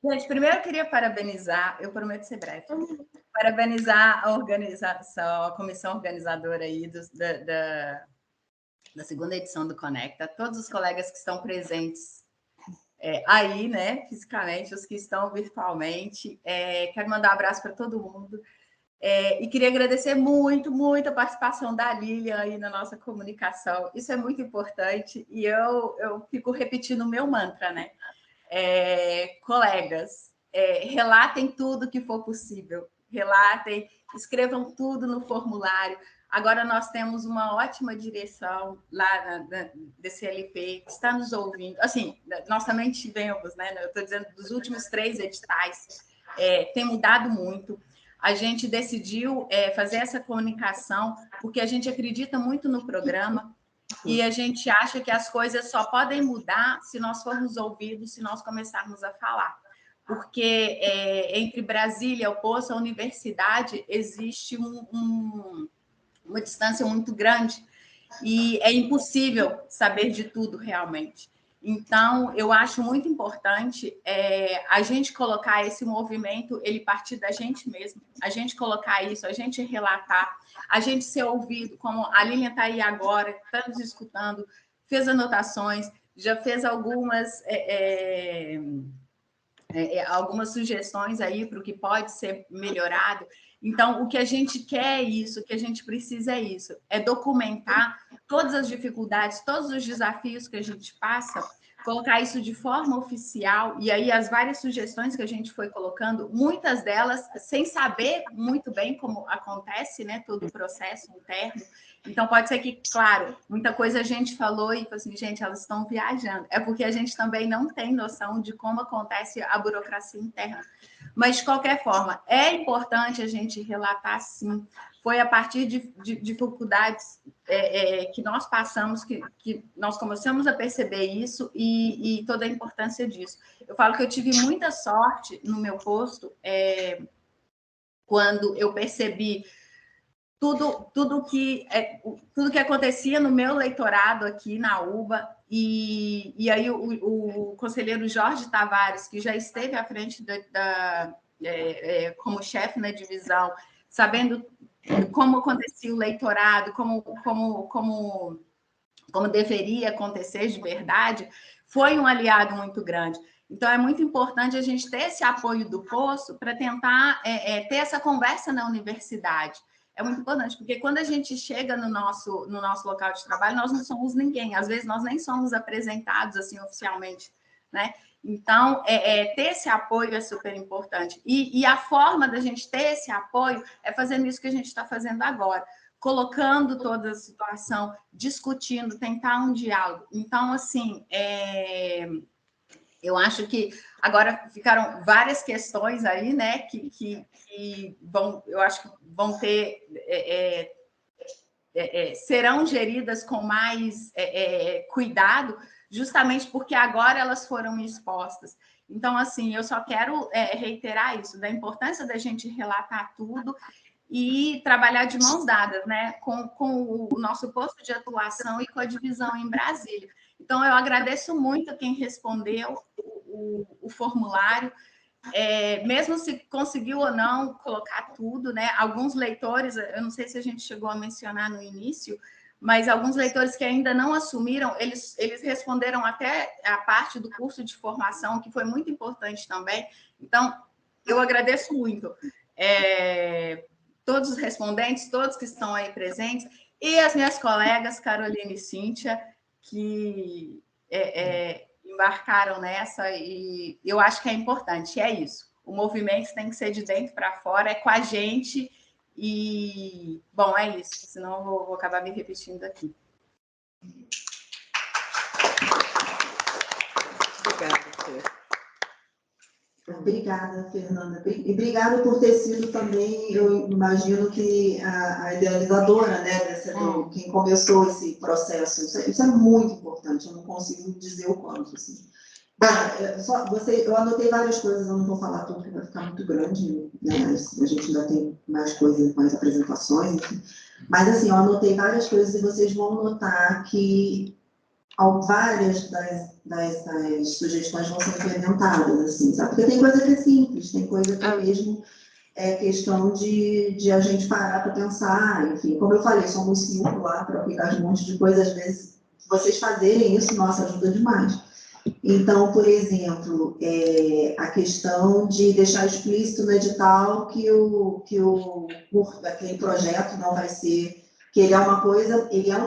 Gente, primeiro eu queria parabenizar, eu prometo ser breve, parabenizar a organização, a comissão organizadora aí da segunda edição do Conecta, todos os colegas que estão presentes aí, né, fisicamente, os que estão virtualmente. Quero mandar um abraço para todo mundo. E queria agradecer muito a participação da Lilian aí na nossa comunicação. Isso é muito importante e eu fico repetindo o meu mantra, né? Colegas, relatem tudo que for possível, relatem, escrevam tudo no formulário. Agora nós temos uma ótima direção lá da DCLP, que está nos ouvindo. Assim, nós também tivemos, né? Eu estou dizendo, dos últimos 3 editais, tem mudado muito. A gente decidiu fazer essa comunicação porque a gente acredita muito no programa e a gente acha que as coisas só podem mudar se nós formos ouvidos, se nós começarmos a falar. Porque entre Brasília, o Poço, a universidade, existe uma distância muito grande e é impossível saber de tudo realmente. Então, eu acho muito importante a gente colocar esse movimento, ele partir da gente mesmo, a gente colocar isso, a gente relatar, a gente ser ouvido, como a Lilian está aí agora, está nos escutando, fez anotações, já fez algumas sugestões aí para o que pode ser melhorado. Então, o que a gente quer é isso, o que a gente precisa é isso, é documentar todas as dificuldades, todos os desafios que a gente passa, colocar isso de forma oficial, e aí as várias sugestões que a gente foi colocando, muitas delas sem saber muito bem como acontece, né, todo o processo interno, Então, pode ser que, claro, muita coisa a gente falou e falou assim, gente, elas estão viajando. É porque a gente também não tem noção de como acontece a burocracia interna. Mas, de qualquer forma, é importante a gente relatar, sim. Foi a partir de dificuldades que nós passamos, que nós começamos a perceber isso e toda a importância disso. Eu falo que eu tive muita sorte no meu posto quando eu percebi tudo que acontecia no meu leitorado aqui na UBA, e aí o conselheiro Jorge Tavares, que já esteve à frente como chefe na divisão, sabendo como acontecia o leitorado, como deveria acontecer de verdade, foi um aliado muito grande. Então, é muito importante a gente ter esse apoio do posto para tentar ter essa conversa na universidade. É muito importante, porque quando a gente chega no nosso local de trabalho, nós não somos ninguém. Às vezes, nós nem somos apresentados assim oficialmente, né? Então, ter esse apoio é super importante. E a forma da gente ter esse apoio é fazendo isso que a gente está fazendo agora, colocando toda a situação, discutindo, tentar um diálogo. Então, assim, eu acho que agora ficaram várias questões aí, né, que vão, eu acho que vão ter, serão geridas com mais cuidado, justamente porque agora elas foram expostas. Então, assim, eu só quero reiterar isso, da importância da gente relatar tudo e trabalhar de mãos dadas, né, com o nosso posto de atuação e com a divisão em Brasília. Então, eu agradeço muito quem respondeu o formulário, mesmo se conseguiu ou não colocar tudo, né? Alguns leitores, eu não sei se a gente chegou a mencionar no início, mas alguns leitores que ainda não assumiram, eles responderam até a parte do curso de formação, que foi muito importante também. Então, eu agradeço muito todos os respondentes, todos que estão aí presentes, e as minhas colegas, Carolina e Cíntia, que embarcaram nessa, e eu acho que é importante, é isso. O movimento tem que ser de dentro para fora, é com a gente, e, bom, é isso, senão eu vou acabar me repetindo aqui. Obrigada, Fernanda. E obrigada por ter sido também, eu imagino que a idealizadora, né, quem começou esse processo. Isso é muito importante, eu não consigo dizer o quanto. Assim. Eu anotei várias coisas, eu não vou falar tudo, porque vai ficar muito grande, né? A gente ainda tem mais coisas, mais apresentações, enfim. Mas, assim, eu anotei várias coisas e vocês vão notar que várias das sugestões vão ser implementadas, assim, sabe? Porque tem coisa que é simples, tem coisa que mesmo é questão de a gente parar para pensar, enfim, como eu falei, somos 5 lá para aplicar de um monte de coisa, às vezes vocês fazerem isso, nossa, ajuda demais. Então, por exemplo, a questão de deixar explícito no edital que aquele projeto não vai ser, que ele é um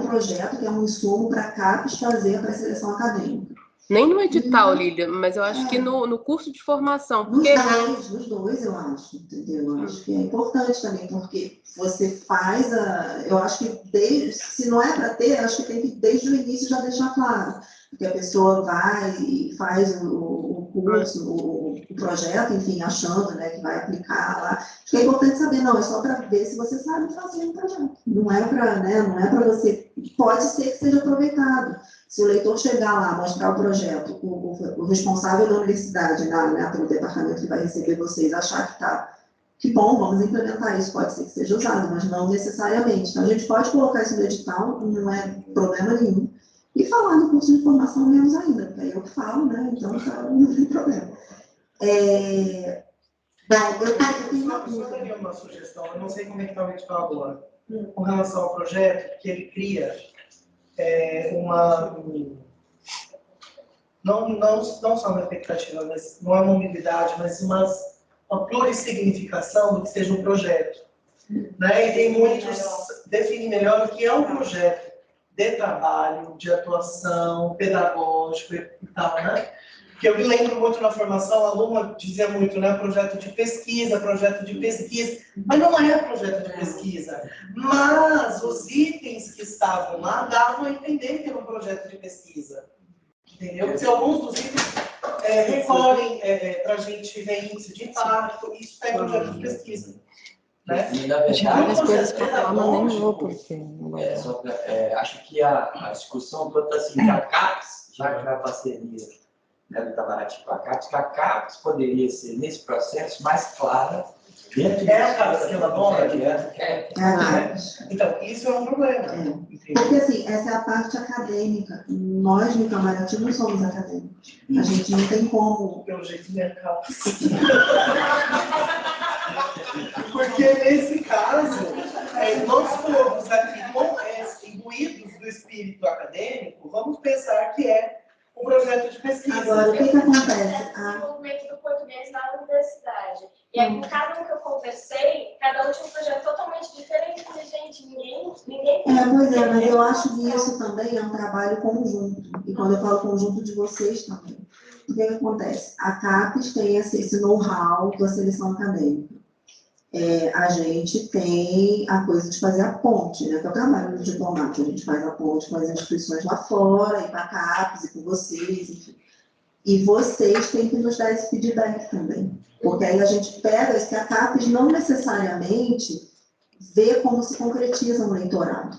projeto que é um insumo para a CAPES fazer para a seleção acadêmica. Nem no edital, Lília, mas eu acho que no curso de formação. Porque... Nos dois, eu acho, entendeu? Eu acho que é importante também, porque você faz eu acho que se não é para ter, eu acho que tem que desde o início já deixar claro. Porque a pessoa vai e faz o curso, o projeto, enfim, achando, né, que vai aplicar lá. Acho que é importante saber, não, é só para ver se você sabe fazer o projeto. Não é para você... Pode ser que seja aproveitado. Se o leitor chegar lá, mostrar o projeto, o responsável da universidade, pelo departamento que vai receber vocês, achar que bom, vamos implementar isso, pode ser que seja usado, mas não necessariamente. Então, a gente pode colocar isso no edital, não é problema nenhum. E falar no curso de formação menos ainda, porque aí eu que falo, né? Então, não tem problema. Só daria uma sugestão, eu não sei como é que está o edital agora, com relação ao projeto, que ele cria não só uma expectativa, mas não é uma mobilidade, mas uma plurissignificação do que seja um projeto. Né? E tem muitos, define melhor o que é um projeto de trabalho, de atuação, pedagógico e tal, né? Porque eu me lembro muito na formação, a aluna dizia muito, né, projeto de pesquisa, mas não é projeto de pesquisa. Mas os itens que estavam lá davam a entender que era um projeto de pesquisa. Entendeu? Porque alguns dos itens recolhem para a gente ver índice de impacto, isso é projeto de pesquisa. Né? E, na verdade, as coisas para falar, mas nem vou, porque acho que a discussão toda está assim, que a CAPES, já que é a parceria, né, do Itamaraty com a CAPES, que a CAPES poderia ser, nesse processo, mais clara. A CAPES que elabora? Então, isso é um problema. Porque, assim, essa é a parte acadêmica. Nós, no Itamaraty, não somos acadêmicos. A gente não tem como... Pelo jeito, não é CAPES. Porque, nesse caso, nós todos aqui, imbuídos do espírito acadêmico, vamos pensar que é um projeto de pesquisa. Agora, o que acontece? O desenvolvimento do português na universidade. E aí, com cada um que eu conversei, cada um tinha um projeto totalmente diferente. Porque, gente, ninguém... Pois é, mas eu acho que isso também é um trabalho conjunto. E quando eu falo conjunto, de vocês também. O que acontece? A CAPES tem esse know-how da seleção acadêmica. A gente tem a coisa de fazer a ponte, né? Que é o trabalho do diplomata. A gente faz a ponte com as instituições lá fora, e com a CAPES, e com vocês, enfim. E vocês têm que nos dar esse feedback também. Porque aí a gente pega isso que a CAPES não necessariamente vê como se concretiza um leitorado.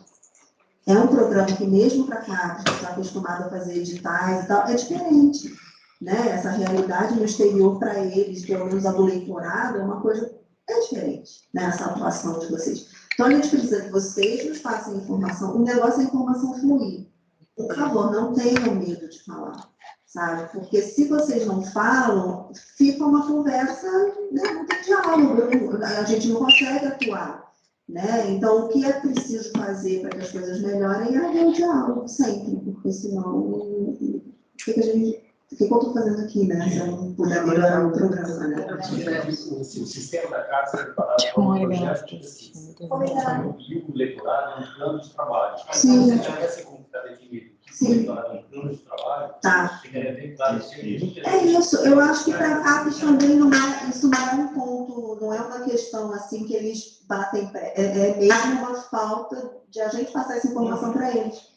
É um programa que, mesmo para a CAPES, que está acostumada a fazer editais e tal, é diferente. Né? Essa realidade no exterior, para eles, pelo menos a do leitorado, é uma coisa... É diferente, né, essa atuação de vocês. Então, a gente precisa que vocês nos passem informação. O negócio é a informação fluir. Por favor, não tenham medo de falar, sabe? Porque se vocês não falam, fica uma conversa, né, não tem diálogo, a gente não consegue atuar. Né? Então, o que é preciso fazer para que as coisas melhorem é haver o diálogo sempre, porque senão, o que eu estou fazendo aqui, né? Se eu não puder melhorar o programa, né? O sistema da CAPES é preparado para um projeto de pesquisa. E o leitorado é um plano de trabalho. Sim. Você já quer ser como está definido que o leitorado é um plano de trabalho, ficaria bem claro. É isso. Eu acho que para a CAPES também isso não é um ponto, não é uma questão assim que eles batem pé. É mesmo uma falta de a gente passar essa informação para eles.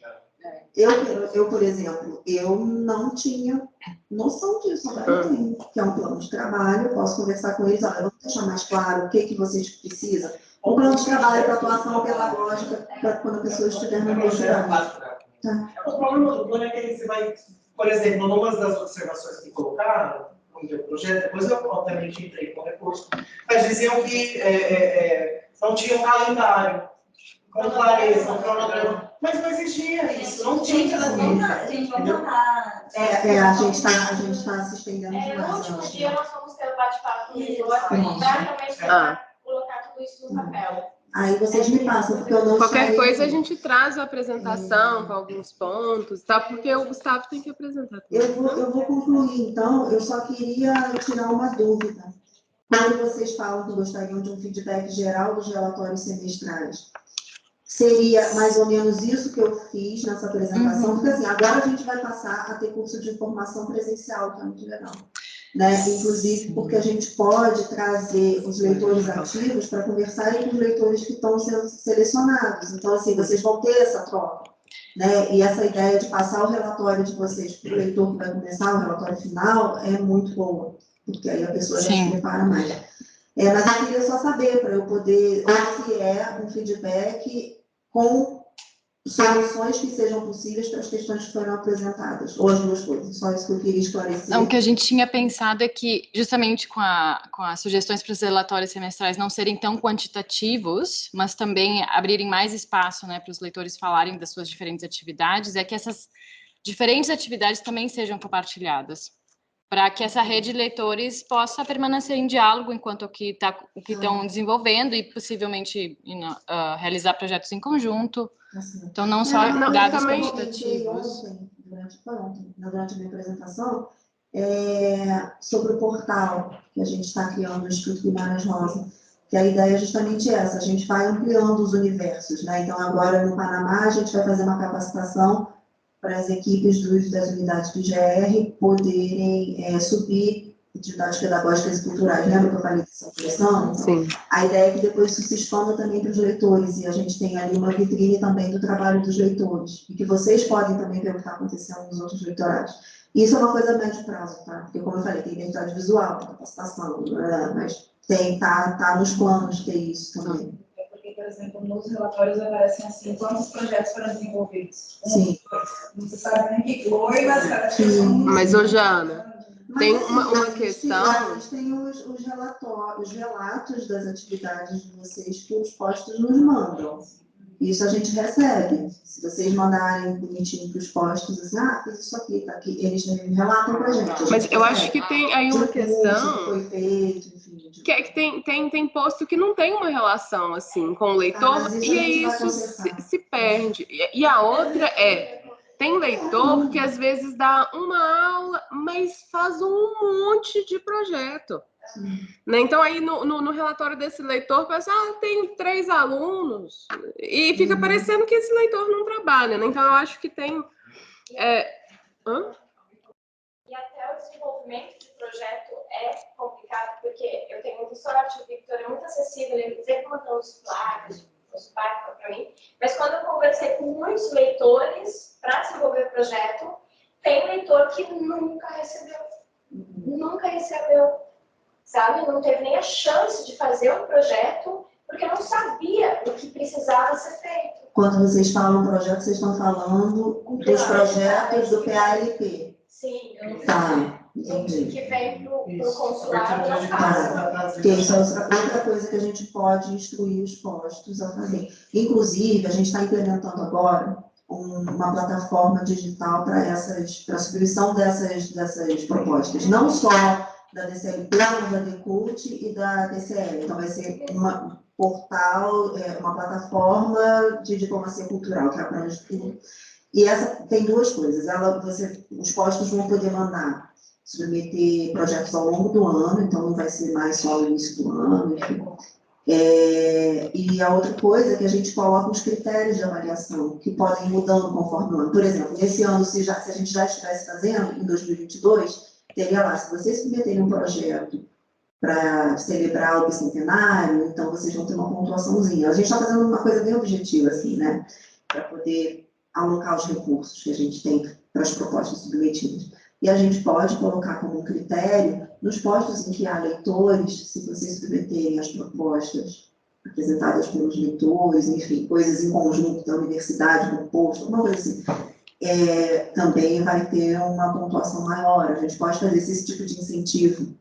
Eu, por exemplo, eu não tinha noção disso, agora eu tenho, que é um plano de trabalho, eu posso conversar com eles, olha, eu vou deixar mais claro o que vocês precisam. Um plano de trabalho para atuação pedagógica, para quando a pessoa estiver no mestrado. O plano é que você vai, por exemplo, numa das observações que colocaram no meu projeto, depois eu obviamente entrei com recurso, mas diziam que não tinha um calendário com clareza, um cronograma. Mas não existia isso, não tinha. A gente está se estendendo demais. No último dia, nós fomos ter um bate-papo com o exatamente para colocar tudo isso no papel. Aí vocês me passam, porque eu não Qualquer coisa a gente traz a apresentação com alguns pontos, tá? Porque o Gustavo tem que apresentar. Eu vou concluir, então. Eu só queria tirar uma dúvida. Quando vocês falam que gostariam de um feedback geral dos relatórios semestrais, seria mais ou menos isso que eu fiz nessa apresentação, porque assim, agora a gente vai passar a ter curso de formação presencial, que é muito legal. Né? Inclusive porque a gente pode trazer os leitores ativos para conversarem com os leitores que estão sendo selecionados. Então, assim, vocês vão ter essa troca. Né? E essa ideia de passar o relatório de vocês para o leitor que vai começar, o relatório final, é muito boa, porque aí a pessoa já se prepara mais. Mas eu queria só saber, para eu poder, ou se é um feedback com soluções que sejam possíveis para as questões que foram apresentadas, ou as duas coisas, só isso que eu queria esclarecer. Não, o que a gente tinha pensado é que, justamente com as sugestões para os relatórios semestrais não serem tão quantitativos, mas também abrirem mais espaço, né, para os leitores falarem das suas diferentes atividades, é que essas diferentes atividades também sejam compartilhadas, para que essa rede de leitores possa permanecer em diálogo enquanto o que estão desenvolvendo e possivelmente realizar projetos em conjunto. Então, não só dados quantitativos. Durante a minha apresentação, sobre o portal que a gente está criando no Instituto Guimarães Rosa, que a ideia é justamente essa, a gente vai ampliando os universos, né? Então, agora no Panamá, a gente vai fazer uma capacitação para as equipes das unidades do GR poderem subir atividades pedagógicas e culturais. Lembra que eu falei dessa questão? Sim. A ideia é que depois isso se expanda também para os leitores, e a gente tem ali uma vitrine também do trabalho dos leitores, e que vocês podem também ver o que está acontecendo nos outros leitorados. Isso é uma coisa a médio prazo, tá? Porque, como eu falei, tem identidade visual, capacitação, mas tá nos planos ter isso também. É porque, por exemplo, nos relatórios aparecem assim, quantos projetos foram desenvolvidos? Sim. Não se sabe nem que foi, mas... Mas, ô, Jana, tem uma assim, questão... A gente tem os relatos das atividades de vocês que os postos nos mandam. Isso a gente recebe. Se vocês mandarem bonitinho para os postos, assim, fiz isso aqui, tá aqui, eles relatam para a gente. Mas eu acho que tem aí uma questão... Que foi feito, enfim. Que é que tem posto que não tem uma relação, assim, com o leitor, e aí isso se perde. E a outra tem leitor que às vezes dá uma aula, mas faz um monte de projeto. Né? Então, aí no relatório desse leitor, pensa, tem 3 alunos, e fica parecendo que esse leitor não trabalha, né? Então, eu acho que tem... E até o desenvolvimento de projeto é complicado, porque eu tenho muita sorte, o Victor é muito acessível, ele sempre mandou os placas para mim, mas quando eu conversei com muitos leitores para desenvolver o projeto, tem leitor que nunca recebeu, sabe? Não teve nem a chance de fazer o projeto, porque não sabia o que precisava ser feito. Quando vocês falam projeto, vocês estão falando dos projetos do PALP. Sim, eu não sei. Tá, entendi. Que vem para o consulado não passa. Porque isso é outra coisa que a gente pode instruir os postos a fazer. Inclusive, a gente está implementando agora uma plataforma digital para a submissão dessas propostas. Não só da DCLP, mas da DCULT e da DCL. Então, vai ser uma portal, uma plataforma de diplomacia cultural, que abrange tudo. E essa tem 2 coisas. Os postos vão poder mandar, submeter projetos ao longo do ano, então não vai ser mais só no início do ano, enfim. E a outra coisa é que a gente coloca os critérios de avaliação, que podem ir mudando conforme o ano. Por exemplo, nesse ano, se a gente já estivesse fazendo, em 2022, teria lá, se vocês submeterem um projeto para celebrar o bicentenário, então vocês vão ter uma pontuaçãozinha. A gente está fazendo uma coisa bem objetiva, assim, né? Para poder alocar os recursos que a gente tem para as propostas submetidas. E a gente pode colocar como critério, nos postos em que há leitores, se vocês submeterem as propostas apresentadas pelos leitores, enfim, coisas em conjunto da universidade, do posto, alguma coisa assim, também vai ter uma pontuação maior. A gente pode fazer esse tipo de incentivo,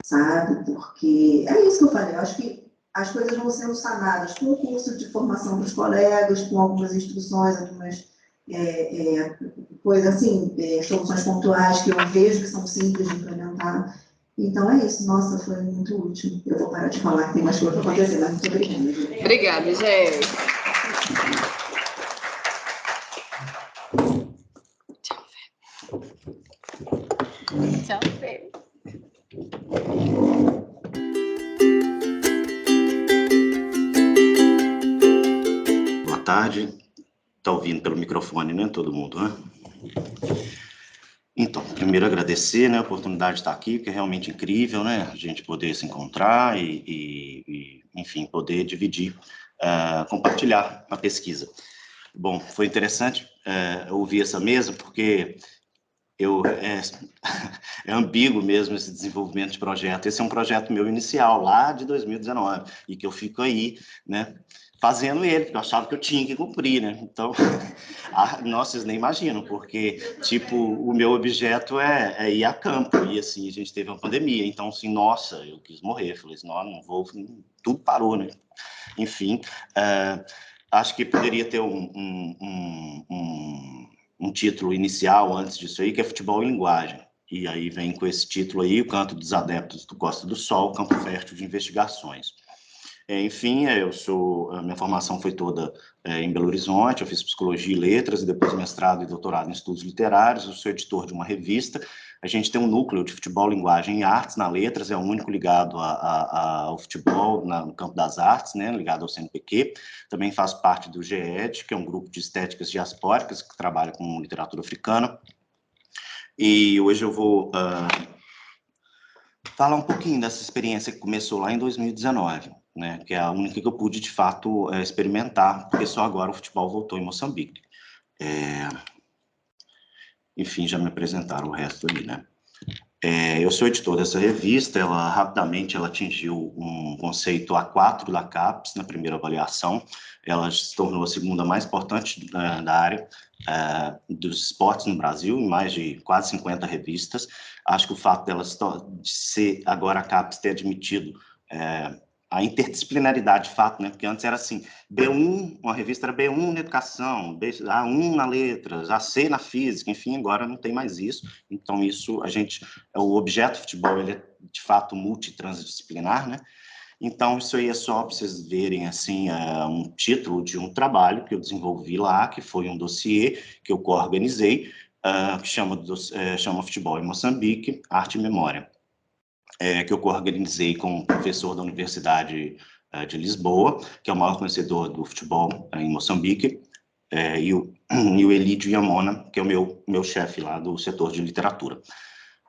sabe? Porque é isso que eu falei, eu acho que as coisas vão sendo sanadas com o curso de formação dos colegas, com algumas instruções, algumas coisas assim, soluções pontuais que eu vejo que são simples de implementar. Então é isso, nossa, foi muito útil. Eu vou parar de falar que tem mais coisa para acontecer, mas muito obrigada. Obrigada, gente. Tchau, Fê. Boa tarde. Está ouvindo pelo microfone, né? Todo mundo, né? Então, primeiro agradecer, né, a oportunidade de estar aqui, porque é realmente incrível, né? A gente poder se encontrar e enfim, poder dividir, compartilhar a pesquisa. Bom, foi interessante ouvir essa mesa, porque é ambíguo mesmo esse desenvolvimento de projeto. Esse é um projeto meu inicial, lá de 2019, e que eu fico aí, né, fazendo ele, porque eu achava que eu tinha que cumprir, né? Então, nossa, vocês nem imaginam, porque, tipo, o meu objeto é ir a campo, e assim, a gente teve uma pandemia, então, assim, nossa, eu quis morrer, falei assim, não vou, tudo parou, né? Enfim, acho que poderia ter um título inicial antes disso aí, que é Futebol em Linguagem. E aí vem com esse título aí, O Canto dos Adeptos do Costa do Sol, Campo Fértil de Investigações. Enfim, a minha formação foi toda em Belo Horizonte, eu fiz Psicologia e Letras, e depois mestrado e doutorado em Estudos Literários, eu sou editor de uma revista, A gente tem um núcleo de futebol, linguagem e artes na Letras, é o único ligado ao futebol no campo das artes, né, ligado ao CNPq. Também faço parte do GED, que é um grupo de estéticas diaspóricas que trabalha com literatura africana. E hoje eu vou falar um pouquinho dessa experiência que começou lá em 2019, né, que é a única que eu pude, de fato, experimentar, porque só agora o futebol voltou em Moçambique. Enfim, já me apresentaram o resto ali, né? Eu sou editor dessa revista, rapidamente ela atingiu um conceito A4 da CAPES na primeira avaliação, ela se tornou a segunda mais importante da área dos esportes no Brasil, em mais de quase 50 revistas. Acho que o fato dela de ser agora a CAPES ter admitido a interdisciplinaridade de fato, né? Porque antes era assim, B1, uma revista era B1 na educação, A1 na letras, AC na física, enfim, agora não tem mais isso. Então isso, o objeto futebol, ele é de fato multitransdisciplinar, né? Então isso aí é só para vocês verem, assim, um título de um trabalho que eu desenvolvi lá, que foi um dossiê que eu coorganizei, que chama Futebol em Moçambique, Arte e Memória. Que eu coorganizei com um professor da Universidade de Lisboa, que é o maior conhecedor do futebol em Moçambique, e o Elidio Yamona, que é o meu chefe lá do setor de literatura.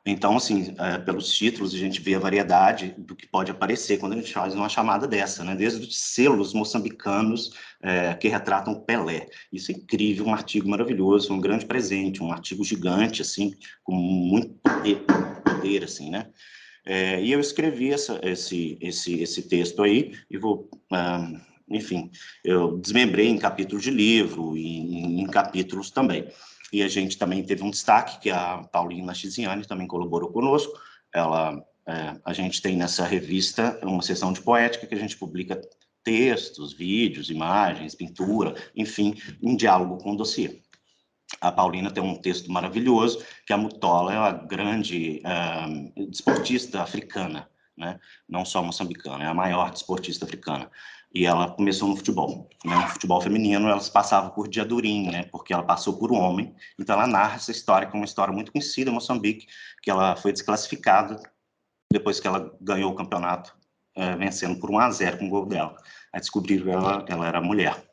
Então, assim, pelos títulos, a gente vê a variedade do que pode aparecer quando a gente faz uma chamada dessa, né? Desde os selos moçambicanos que retratam Pelé. Isso é incrível, um artigo maravilhoso, um grande presente, um artigo gigante, assim, com muito poder assim, né? E eu escrevi esse texto aí, e vou, enfim, eu desmembrei em capítulos de livro e em capítulos também. E a gente também teve um destaque, que a Paulina Chiziane também colaborou conosco. A gente tem nessa revista uma seção de poética que a gente publica textos, vídeos, imagens, pintura, enfim, em diálogo com o dossiê. A Paulina tem um texto maravilhoso, que a Mutola é uma grande desportista africana, né? Não só moçambicana, é a maior desportista africana. E ela começou no futebol, né? No futebol feminino, ela passava por Diadurim, né? Porque ela passou por um homem. Então, ela narra essa história, que é uma história muito conhecida em Moçambique, que ela foi desclassificada depois que ela ganhou o campeonato, vencendo por 1-0 com o gol dela. Aí descobriram que ela era mulher.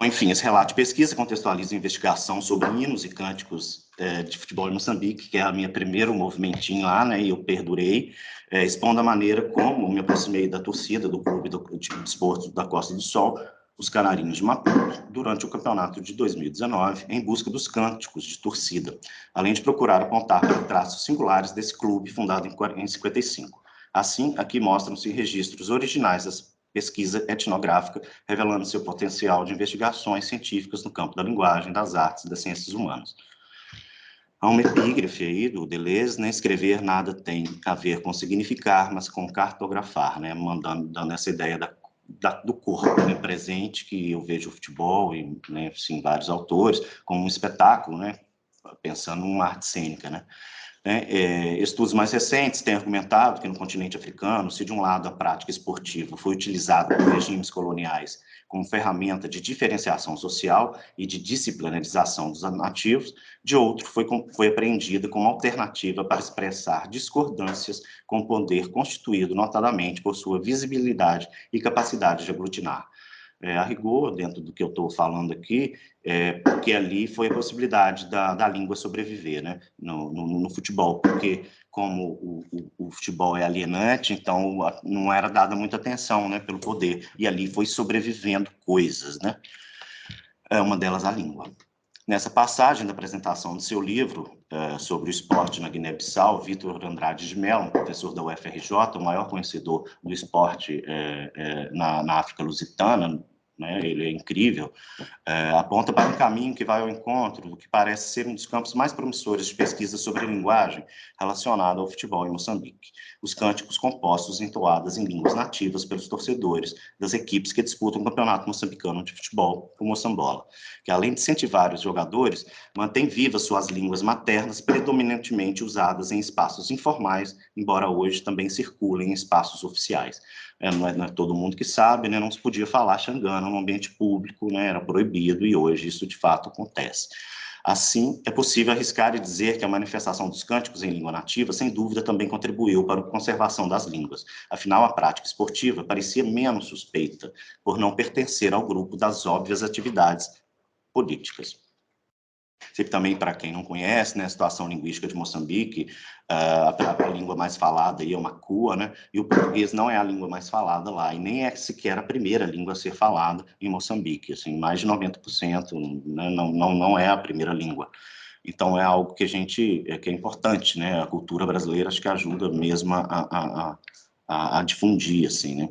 Enfim, esse relato de pesquisa contextualiza a investigação sobre hinos e cânticos de futebol em Moçambique, que é a minha primeiro movimentinho lá, né, e eu perdurei, expondo a maneira como me aproximei da torcida do clube de desporto da Costa do Sol, os Canarinhos de Maputo, durante o campeonato de 2019, em busca dos cânticos de torcida, além de procurar apontar para traços singulares desse clube fundado em 55. Assim, aqui mostram-se registros originais das pesquisa etnográfica, revelando seu potencial de investigações científicas no campo da linguagem, das artes e das ciências humanas. Há uma epígrafe aí do Deleuze, né? Escrever nada tem a ver com significar, mas com cartografar, né? Dando essa ideia do corpo, né? Presente, que eu vejo o futebol e, né, assim, vários autores, como um espetáculo, né? Pensando numa arte cênica, né? Estudos mais recentes têm argumentado que no continente africano, se de um lado a prática esportiva foi utilizada por regimes coloniais como ferramenta de diferenciação social e de disciplinarização dos nativos, de outro foi apreendida como alternativa para expressar discordâncias com o poder constituído notadamente por sua visibilidade e capacidade de aglutinar. A rigor, dentro do que eu estou falando aqui, porque ali foi a possibilidade da língua sobreviver, né, no futebol, porque como o futebol é alienante, então não era dada muita atenção, né, pelo poder, e ali foi sobrevivendo coisas, né, uma delas a língua. Nessa passagem da apresentação do seu livro sobre o esporte na Guiné-Bissau, Vitor Andrade de Mello, professor da UFRJ, o maior conhecedor do esporte na África Lusitana, né, ele é incrível, aponta para um caminho que vai ao encontro do que parece ser um dos campos mais promissores de pesquisa sobre linguagem relacionada ao futebol em Moçambique. Os cânticos compostos entoados em línguas nativas pelos torcedores das equipes que disputam o campeonato moçambicano de futebol, o Moçambola, que além de incentivar os jogadores, mantém vivas suas línguas maternas predominantemente usadas em espaços informais, embora hoje também circulem em espaços oficiais. Não é todo mundo que sabe, né? Não se podia falar xangana no ambiente público, né? Era proibido, e hoje isso de fato acontece. Assim, é possível arriscar e dizer que a manifestação dos cânticos em língua nativa, sem dúvida, também contribuiu para a conservação das línguas. Afinal, a prática esportiva parecia menos suspeita, por não pertencer ao grupo das óbvias atividades políticas. Também, para quem não conhece, né, a situação linguística de Moçambique, a língua mais falada aí é o Makua, né, e o português não é a língua mais falada lá, e nem é sequer a primeira língua a ser falada em Moçambique, assim, mais de 90%, né, não é a primeira língua. Então, é algo que que é importante, né, a cultura brasileira acho que ajuda mesmo a difundir, assim, né.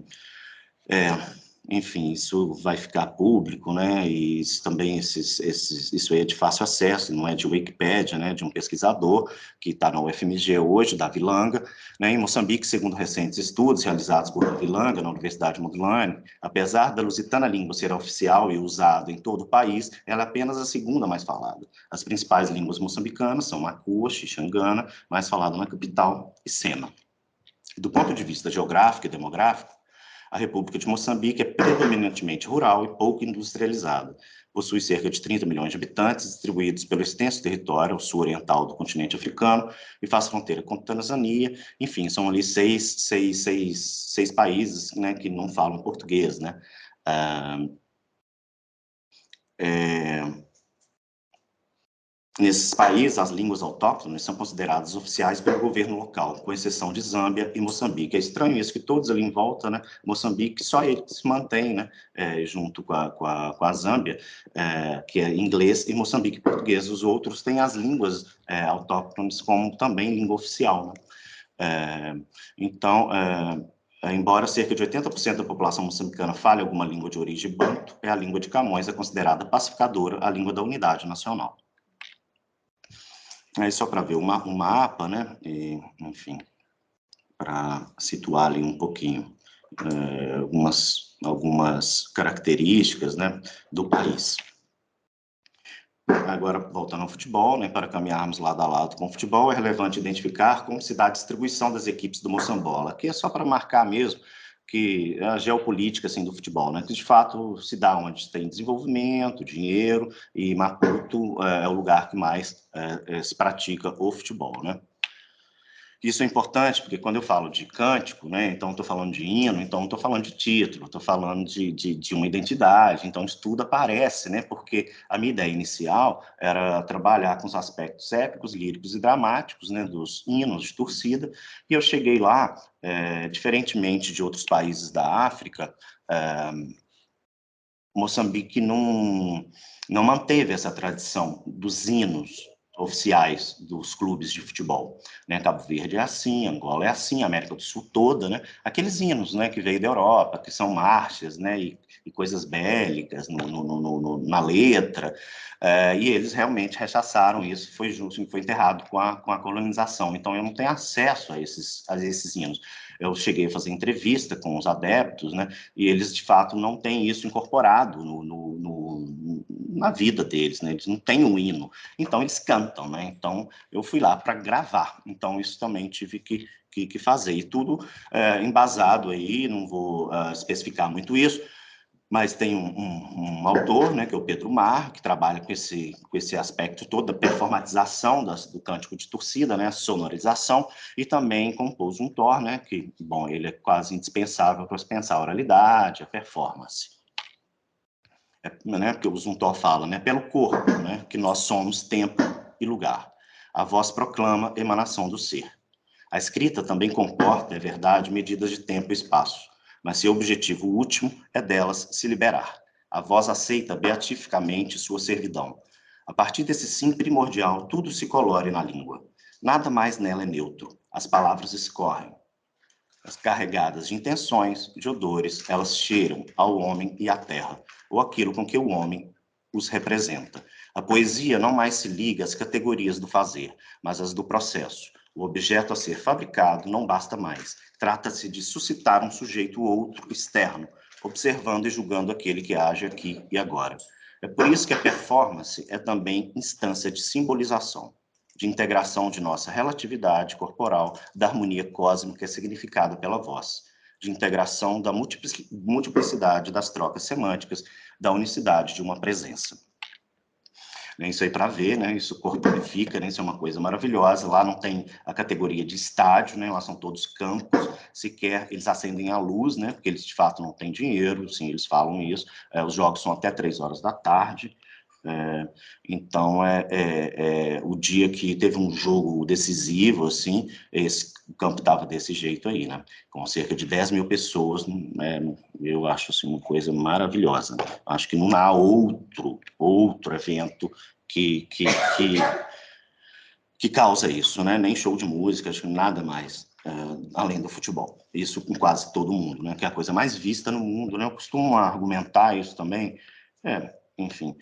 Enfim, isso vai ficar público, né, e isso também, isso é de fácil acesso, não é de Wikipédia, né, de um pesquisador que está na UFMG hoje, Davi Langa, né, em Moçambique, segundo recentes estudos realizados por Davi Langa, na Universidade Modulani, apesar da lusitana língua ser oficial e usada em todo o país, ela é apenas a segunda mais falada. As principais línguas moçambicanas são Makua, Xixangana, mais falada na capital, e Sena. Do ponto de vista geográfico e demográfico, a República de Moçambique é predominantemente rural e pouco industrializada. Possui cerca de 30 milhões de habitantes, distribuídos pelo extenso território ao sul oriental do continente africano, e faz fronteira com Tanzânia. Enfim, são ali seis países, né, que não falam português, né? Nesses países, as línguas autóctones são consideradas oficiais pelo governo local, com exceção de Zâmbia e Moçambique. É estranho isso, que todos ali em volta, né, Moçambique, só ele se mantém, né, junto com a Zâmbia, que é inglês, e Moçambique português. Os outros têm as línguas autóctones como também língua oficial, né? Então, embora cerca de 80% da população moçambicana fale alguma língua de origem banto, a língua de Camões é considerada pacificadora, a língua da unidade nacional. Aí só para ver um mapa, né, e, enfim, para situar ali um pouquinho algumas características, né, do país. Agora, voltando ao futebol, né, para caminharmos lado a lado com o futebol, é relevante identificar como se dá a distribuição das equipes do Moçambola, que é só para marcar mesmo que a geopolítica, assim, do futebol, né, que de fato se dá onde tem desenvolvimento, dinheiro, e Maputo é o lugar que mais se pratica o futebol, né. Isso é importante porque quando eu falo de cântico, né, então estou falando de hino, então estou falando de título, estou falando de uma identidade, então isso tudo aparece, né, porque a minha ideia inicial era trabalhar com os aspectos épicos, líricos e dramáticos, né, dos hinos de torcida, e eu cheguei lá, diferentemente de outros países da África, Moçambique não manteve essa tradição dos hinos oficiais dos clubes de futebol, né? Cabo Verde é assim, Angola é assim, América do Sul toda, né? Aqueles hinos, né, que veio da Europa, que são marchas, né, e coisas bélicas na letra, e eles realmente rechaçaram isso, foi enterrado com a colonização. Então eu não tenho acesso a esses hinos. Eu cheguei a fazer entrevista com os adeptos, né, e eles de fato não têm isso incorporado na vida deles, né? Eles não têm um hino, então eles cantam, né? Então eu fui lá para gravar, então isso também tive que fazer, e tudo embasado aí, não vou especificar muito isso, mas tem um autor, né, que é o Pedro Mar, que trabalha com esse aspecto todo da performatização do cântico de torcida, né, a sonorização, e também compôs um Thor, né, que, bom, ele é quase indispensável para pensar a oralidade, a performance. Né, porque o Zumthor fala, né, pelo corpo, né, que nós somos tempo e lugar. A voz proclama emanação do ser. A escrita também comporta, é verdade, medidas de tempo e espaço, mas seu objetivo último é delas se liberar. A voz aceita beatificamente sua servidão. A partir desse sim primordial, tudo se colore na língua. Nada mais nela é neutro. As palavras escorrem. As carregadas de intenções, de odores, elas cheiram ao homem e à terra, ou aquilo com que o homem os representa. A poesia não mais se liga às categorias do fazer, mas às do processo. O objeto a ser fabricado não basta mais. Trata-se de suscitar um sujeito outro, externo, observando e julgando aquele que age aqui e agora. É por isso que a performance é também instância de simbolização, de integração de nossa relatividade corporal, da harmonia cósmica significada pela voz, de integração da multiplicidade das trocas semânticas, da unicidade de uma presença. né? Isso aí para ver, né? Isso corporifica, né? Isso é uma coisa maravilhosa. Lá não tem a categoria de estádio, né? Lá são todos campos, sequer eles acendem a luz, né? Porque eles de fato não têm dinheiro, sim, eles falam isso. Os jogos são até 3 horas da tarde. Então, o dia que teve um jogo decisivo, assim, o campo estava desse jeito aí, né? Com cerca de 10 mil pessoas, né? Eu acho assim, uma coisa maravilhosa. Acho que não há outro evento que causa isso, né? Nem show de música, acho que nada mais, além do futebol. Isso com quase todo mundo, né? Que é a coisa mais vista no mundo, né? Eu costumo argumentar isso também, enfim.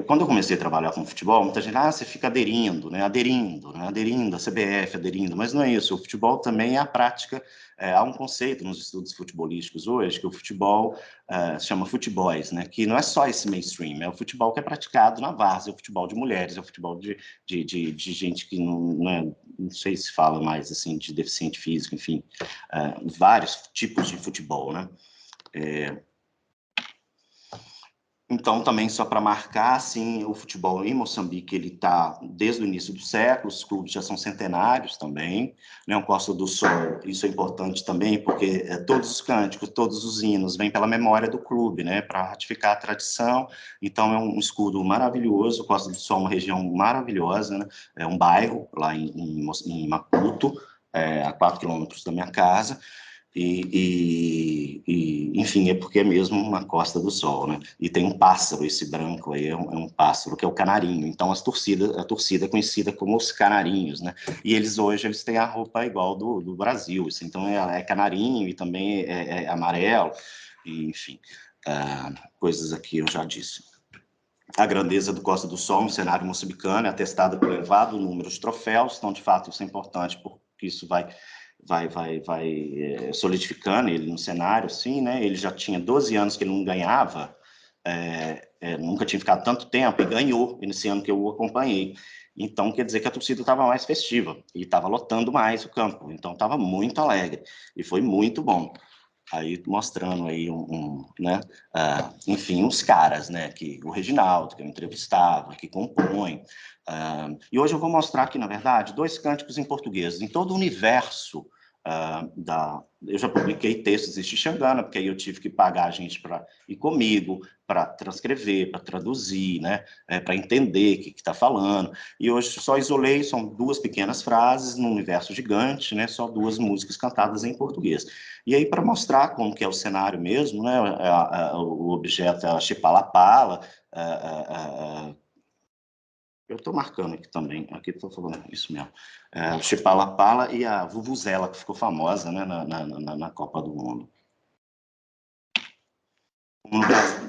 Quando eu comecei a trabalhar com futebol, muita gente, você fica aderindo, né? Aderindo a CBF, aderindo, mas não é isso. O futebol também é a prática. Há um conceito nos estudos futebolísticos hoje que o futebol se chama futebols, né? Que não é só esse mainstream, é o futebol que é praticado na várzea, é o futebol de mulheres, é o futebol de gente que não sei se fala mais assim de deficiente físico, enfim, vários tipos de futebol, né? Então, também só para marcar, assim, o futebol em Moçambique, ele está desde o início do século, os clubes já são centenários também, né? O Costa do Sol, isso é importante também, porque todos os cânticos, todos os hinos vêm pela memória do clube, né? Para ratificar a tradição. Então, é um escudo maravilhoso. O Costa do Sol é uma região maravilhosa, né? É um bairro lá em Maputo, a 4 quilômetros da minha casa. Enfim, é porque é mesmo uma Costa do Sol, né? E tem um pássaro, esse branco aí é um pássaro, que é o canarinho. Então, a torcida é conhecida como os canarinhos, né? E hoje eles têm a roupa igual do Brasil, assim, então é canarinho e também é amarelo, e, enfim, coisas aqui eu já disse. A grandeza do Costa do Sol, um cenário moçambicano, é atestada pelo elevado número de troféus, então, de fato, isso é importante, porque isso vai solidificando ele no cenário, assim, né? Ele já tinha 12 anos que ele não ganhava, nunca tinha ficado tanto tempo, e ganhou nesse ano que eu o acompanhei. Então, quer dizer que a torcida estava mais festiva, e estava lotando mais o campo, então estava muito alegre, e foi muito bom. Aí mostrando aí né? Enfim, os caras, né? Que o Reginaldo, que eu entrevistava, que compõe. E hoje eu vou mostrar aqui, na verdade, 2 cânticos em português. Em todo o universo eu já publiquei textos em Xixangana, porque aí eu tive que pagar a gente para ir comigo, para transcrever, para traduzir, né? Para entender o que está falando. E hoje só isolei, são 2 pequenas frases num universo gigante, né? Só 2 músicas cantadas em português. E aí, para mostrar como que é o cenário mesmo, né? O objeto é a Chipalapala. Eu estou marcando aqui também, aqui estou falando isso mesmo. O Chipalapala e a Vuvuzela, que ficou famosa, né, na Copa do Mundo.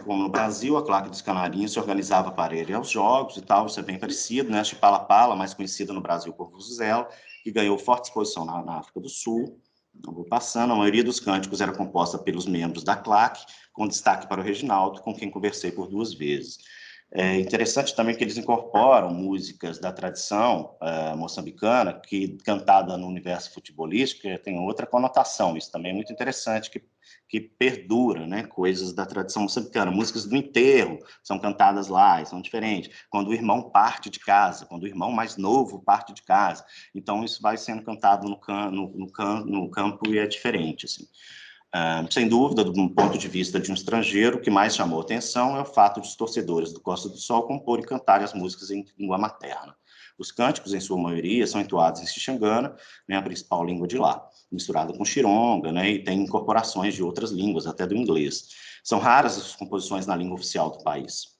Como no Brasil, a Claque dos Canarinhos se organizava para ir aos jogos e tal, isso é bem parecido, né? A Chipalapala, mais conhecida no Brasil por Vuvuzela, que ganhou forte exposição na África do Sul. Não vou passando, a maioria dos cânticos era composta pelos membros da Claque, com destaque para o Reginaldo, com quem conversei por 2 vezes. É interessante também que eles incorporam músicas da tradição moçambicana, que cantada no universo futebolístico tem outra conotação. Isso também é muito interessante, que perdura, né? Coisas da tradição moçambicana. Músicas do enterro são cantadas lá e são diferentes. Quando o irmão parte de casa, quando o irmão mais novo parte de casa. Então, isso vai sendo cantado no campo e é diferente, assim. Sem dúvida, do ponto de vista de um estrangeiro, o que mais chamou atenção é o fato de os torcedores do Costa do Sol compor e cantarem as músicas em língua materna. Os cânticos, em sua maioria, são entoados em Xixangana, né, a principal língua de lá, misturada com xironga, né, e tem incorporações de outras línguas, até do inglês. São raras as composições na língua oficial do país.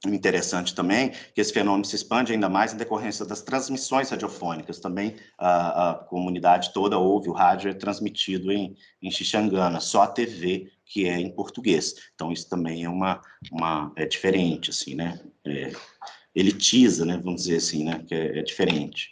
Interessante também que esse fenômeno se expande ainda mais em decorrência das transmissões radiofônicas. Também a comunidade toda ouve, o rádio é transmitido em Xixangana, só a TV que é em português. Então, isso também é diferente, assim, né? Elitiza, né? Vamos dizer assim, né? Que é diferente.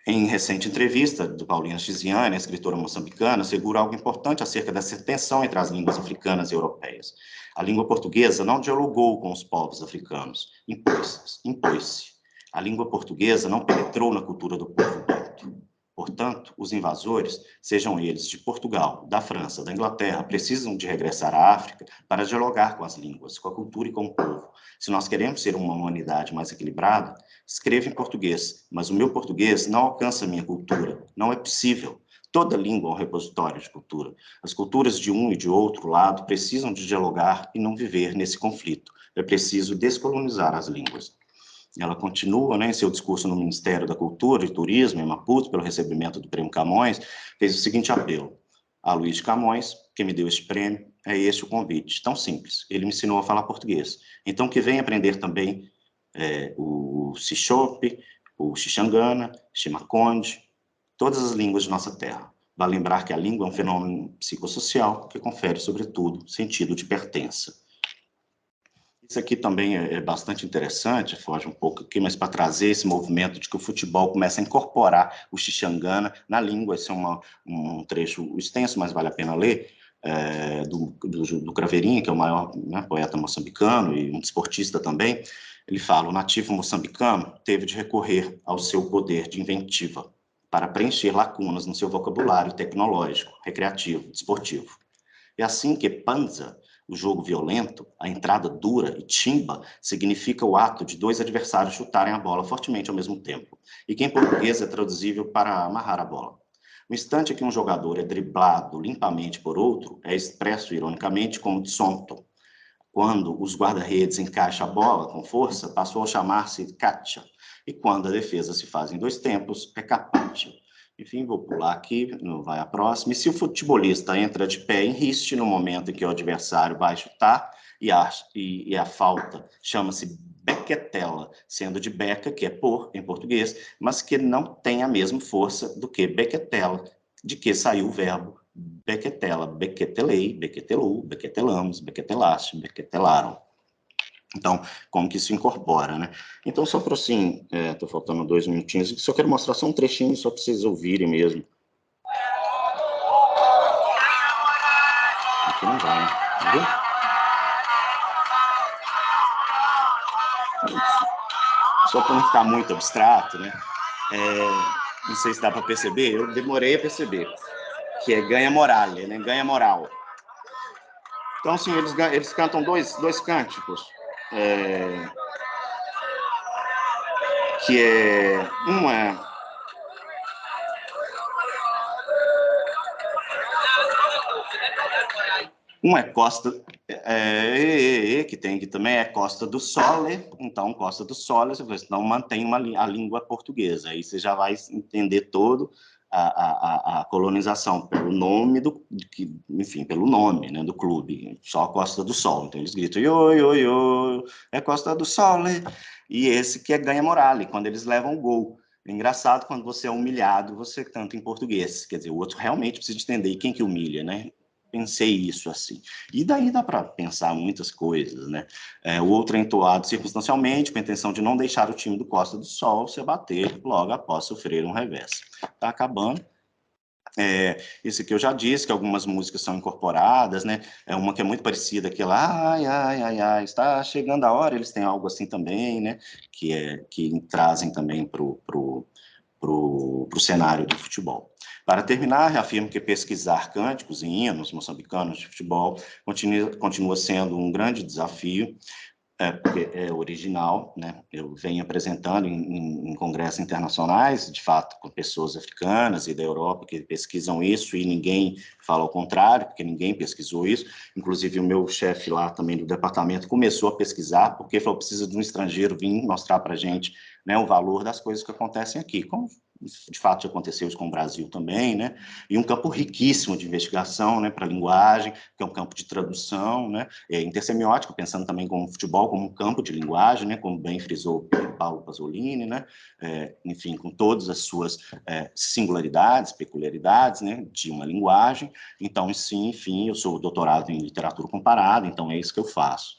Em recente entrevista do Paulinha Chiziane, a escritora moçambicana, assegura algo importante acerca dessa tensão entre as línguas africanas e europeias. A língua portuguesa não dialogou com os povos africanos, impôs-se. A língua portuguesa não penetrou na cultura do povo banto. Portanto, os invasores, sejam eles de Portugal, da França, da Inglaterra, precisam de regressar à África para dialogar com as línguas, com a cultura e com o povo. Se nós queremos ser uma humanidade mais equilibrada, escreva em português, mas o meu português não alcança a minha cultura, não é possível. Toda língua é um repositório de cultura. As culturas de um e de outro lado precisam de dialogar e não viver nesse conflito. É preciso descolonizar as línguas. Ela continua, né, em seu discurso no Ministério da Cultura e Turismo, em Maputo, pelo recebimento do Prêmio Camões, fez o seguinte apelo: a Luiz de Camões, que me deu este prêmio, é este o convite, tão simples. Ele me ensinou a falar português. Então, que venha aprender também o Xixope, o Xixangana, Ximaconde, todas as línguas de nossa terra. Vale lembrar que a língua é um fenômeno psicossocial que confere, sobretudo, sentido de pertença. Isso aqui também é bastante interessante, foge um pouco aqui, mas para trazer esse movimento de que o futebol começa a incorporar o Xixangana na língua. Esse é um trecho extenso, mas vale a pena ler, do Craveirinha, que é o maior, né, poeta moçambicano e um desportista também. Ele fala: o nativo moçambicano teve de recorrer ao seu poder de inventiva para preencher lacunas no seu vocabulário tecnológico, recreativo, desportivo. É assim que panza, o jogo violento, a entrada dura, e timba significa o ato de dois adversários chutarem a bola fortemente ao mesmo tempo, e que em português é traduzível para amarrar a bola. O instante em que um jogador é driblado limpamente por outro é expresso ironicamente como tsonto. Quando os guarda-redes encaixam a bola com força, passou a chamar-se catcha, e quando a defesa se faz em 2 tempos, é capacha. Enfim, vou pular aqui, não vai a próxima. E se o futebolista entra de pé em riste no momento em que o adversário vai chutar, e a falta chama-se bequetela, sendo de beca, que é por, em português, mas que não tem a mesma força do que bequetela, de que saiu o verbo bequetela, bequetelei, bequetelou, bequetelamos, bequetelaste, bequetelaram. Então, como que isso incorpora, né? Então, só para assim, tô faltando 2 minutinhos, só quero mostrar só um trechinho, só para vocês ouvirem mesmo. Aqui não vai, né? Viu? Só para não ficar muito abstrato, né? Não sei se dá para perceber, eu demorei a perceber, que é ganha morale, né? Ganha moral. Então, assim, eles cantam dois cânticos, que um é Costa, que tem aqui também, é Costa do Sole. Então, Costa do Sole, então mantém a língua portuguesa. Aí você já vai entender todo a colonização pelo nome enfim, pelo nome, né, do clube, só Costa do Sol. Então eles gritam io, io, io, é Costa do Sole. E esse que é ganha morale, quando eles levam o gol. É engraçado, quando você é humilhado, você canta em português. Quer dizer, o outro realmente precisa entender quem que humilha, né? Pensei isso assim. E daí dá para pensar muitas coisas, né? O outro é entoado circunstancialmente, com a intenção de não deixar o time do Costa do Sol se abater logo após sofrer um revés. Tá acabando. Esse aqui eu já disse, que algumas músicas são incorporadas, né? Uma que é muito parecida, aquela ai, ai, ai, ai, está chegando a hora, eles têm algo assim também, né? Que trazem também pro cenário do futebol. Para terminar, reafirmo que pesquisar cânticos e hinos moçambicanos de futebol continua sendo um grande desafio, porque é original, né? Eu venho apresentando em congressos internacionais, de fato, com pessoas africanas e da Europa que pesquisam isso, e ninguém fala ao contrário, porque ninguém pesquisou isso. Inclusive, o meu chefe lá também do departamento começou a pesquisar, porque falou: precisa de um estrangeiro vir mostrar para a gente, né, o valor das coisas que acontecem aqui, como de fato já aconteceu isso com o Brasil também, né? E um campo riquíssimo de investigação, né, para a linguagem, que é um campo de tradução, né, intersemiótico, pensando também como o futebol como um campo de linguagem, né, como bem frisou Paulo Pasolini, né, enfim, com todas as suas singularidades, peculiaridades, né, de uma linguagem. Então, sim, enfim, eu sou doutorado em literatura comparada, então é isso que eu faço.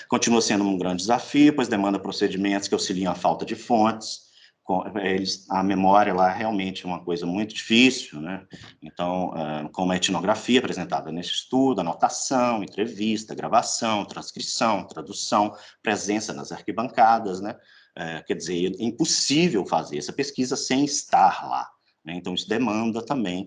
Continua sendo um grande desafio, pois demanda procedimentos que auxiliam a falta de fontes. A memória lá realmente é uma coisa muito difícil, né? Então, como a etnografia apresentada nesse estudo, anotação, entrevista, gravação, transcrição, tradução, presença nas arquibancadas, né? Quer dizer, é impossível fazer essa pesquisa sem estar lá. né? Então, isso demanda também,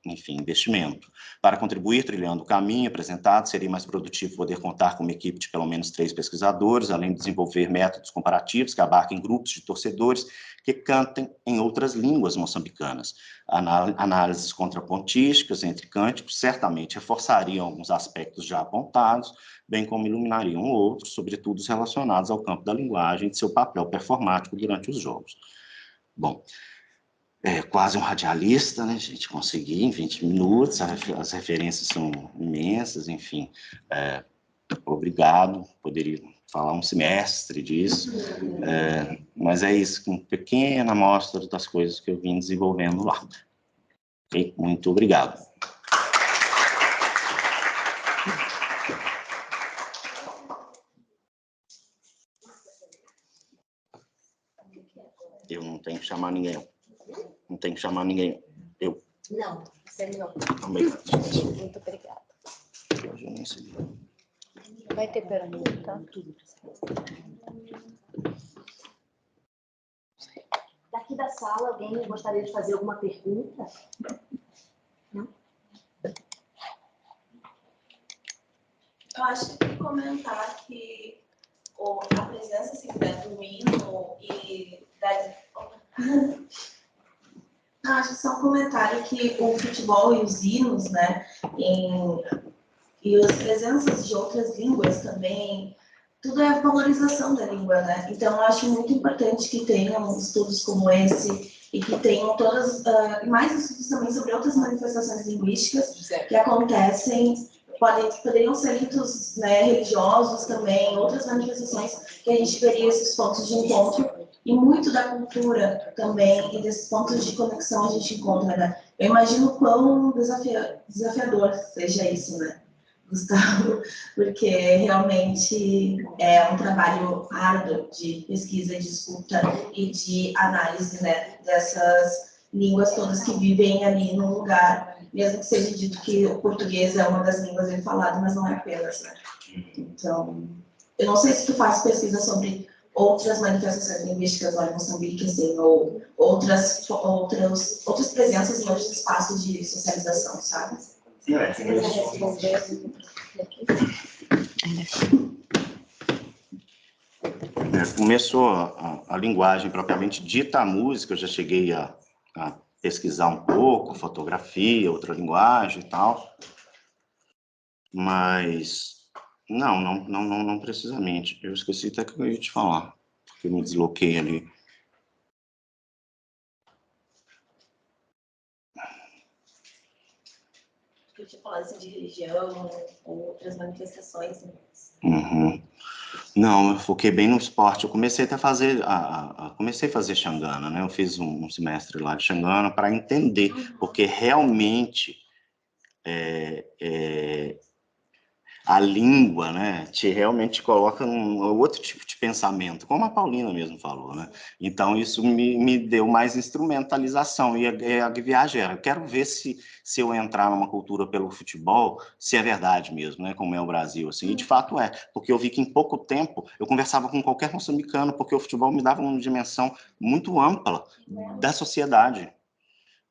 enfim, investimento. Para contribuir trilhando o caminho apresentado, seria mais produtivo poder contar com uma equipe de pelo menos 3 pesquisadores, além de desenvolver métodos comparativos que abarquem grupos de torcedores que cantem em outras línguas moçambicanas. Análises contrapontísticas entre cânticos certamente reforçariam alguns aspectos já apontados, bem como iluminariam outros, sobretudo os relacionados ao campo da linguagem e de seu papel performático durante os jogos. Bom, quase um radialista, né, gente? Consegui em 20 minutos, as referências são imensas, enfim. Obrigado, poderia falar um semestre disso, mas é isso, uma pequena amostra das coisas que eu vim desenvolvendo lá. Okay? Muito obrigado. Eu não tenho que chamar ninguém. Não tem que chamar ninguém. Eu. Não, você não. Obrigado. Muito obrigada. Hoje eu nem sei. Vai ter pergunta? Daqui da sala, alguém gostaria de fazer alguma pergunta? Não? Eu acho que comentar que a presença assim, do hino e acho só um comentário que o futebol e os hinos, né, e as presenças de outras línguas também, tudo é valorização da língua, né? Então, eu acho muito importante que tenham estudos como esse e que tenham todas, mais estudos também sobre outras manifestações linguísticas que acontecem, poderiam ser ritos, né, religiosos também, outras manifestações que a gente veria esses pontos de encontro e muito da cultura também e desses pontos de conexão a gente encontra, né? Eu imagino quão desafiador seja isso, né, Gustavo? Porque realmente é um trabalho árduo de pesquisa, de escuta e de análise, né, dessas línguas todas que vivem ali no lugar, mesmo que seja dito que o português é uma das línguas falado, mas não é apenas, né? Então, eu não sei se tu faz pesquisa sobre outras manifestações linguísticas lá em Moçambique, assim, ou outras presenças em outros espaços de socialização, sabe? Começou a linguagem propriamente dita, a música, eu já cheguei a pesquisar um pouco, fotografia, outra linguagem e tal, mas não precisamente. Eu esqueci até que eu ia te falar, porque eu me desloquei ali. Eu tinha falado assim, de religião ou outras manifestações. Uhum. Não, eu foquei bem no esporte. Eu comecei até a fazer, comecei a fazer Xangana, né? Eu fiz um semestre lá de Xangana para entender, porque realmente a língua, né, realmente coloca num outro tipo de pensamento, como a Paulina mesmo falou, né? Então, isso me deu mais instrumentalização, e a viagem era, eu quero ver se eu entrar numa cultura pelo futebol, se é verdade mesmo, né, como é o Brasil, assim, e de fato é, porque eu vi que em pouco tempo eu conversava com qualquer moçambicano, porque o futebol me dava uma dimensão muito ampla da sociedade,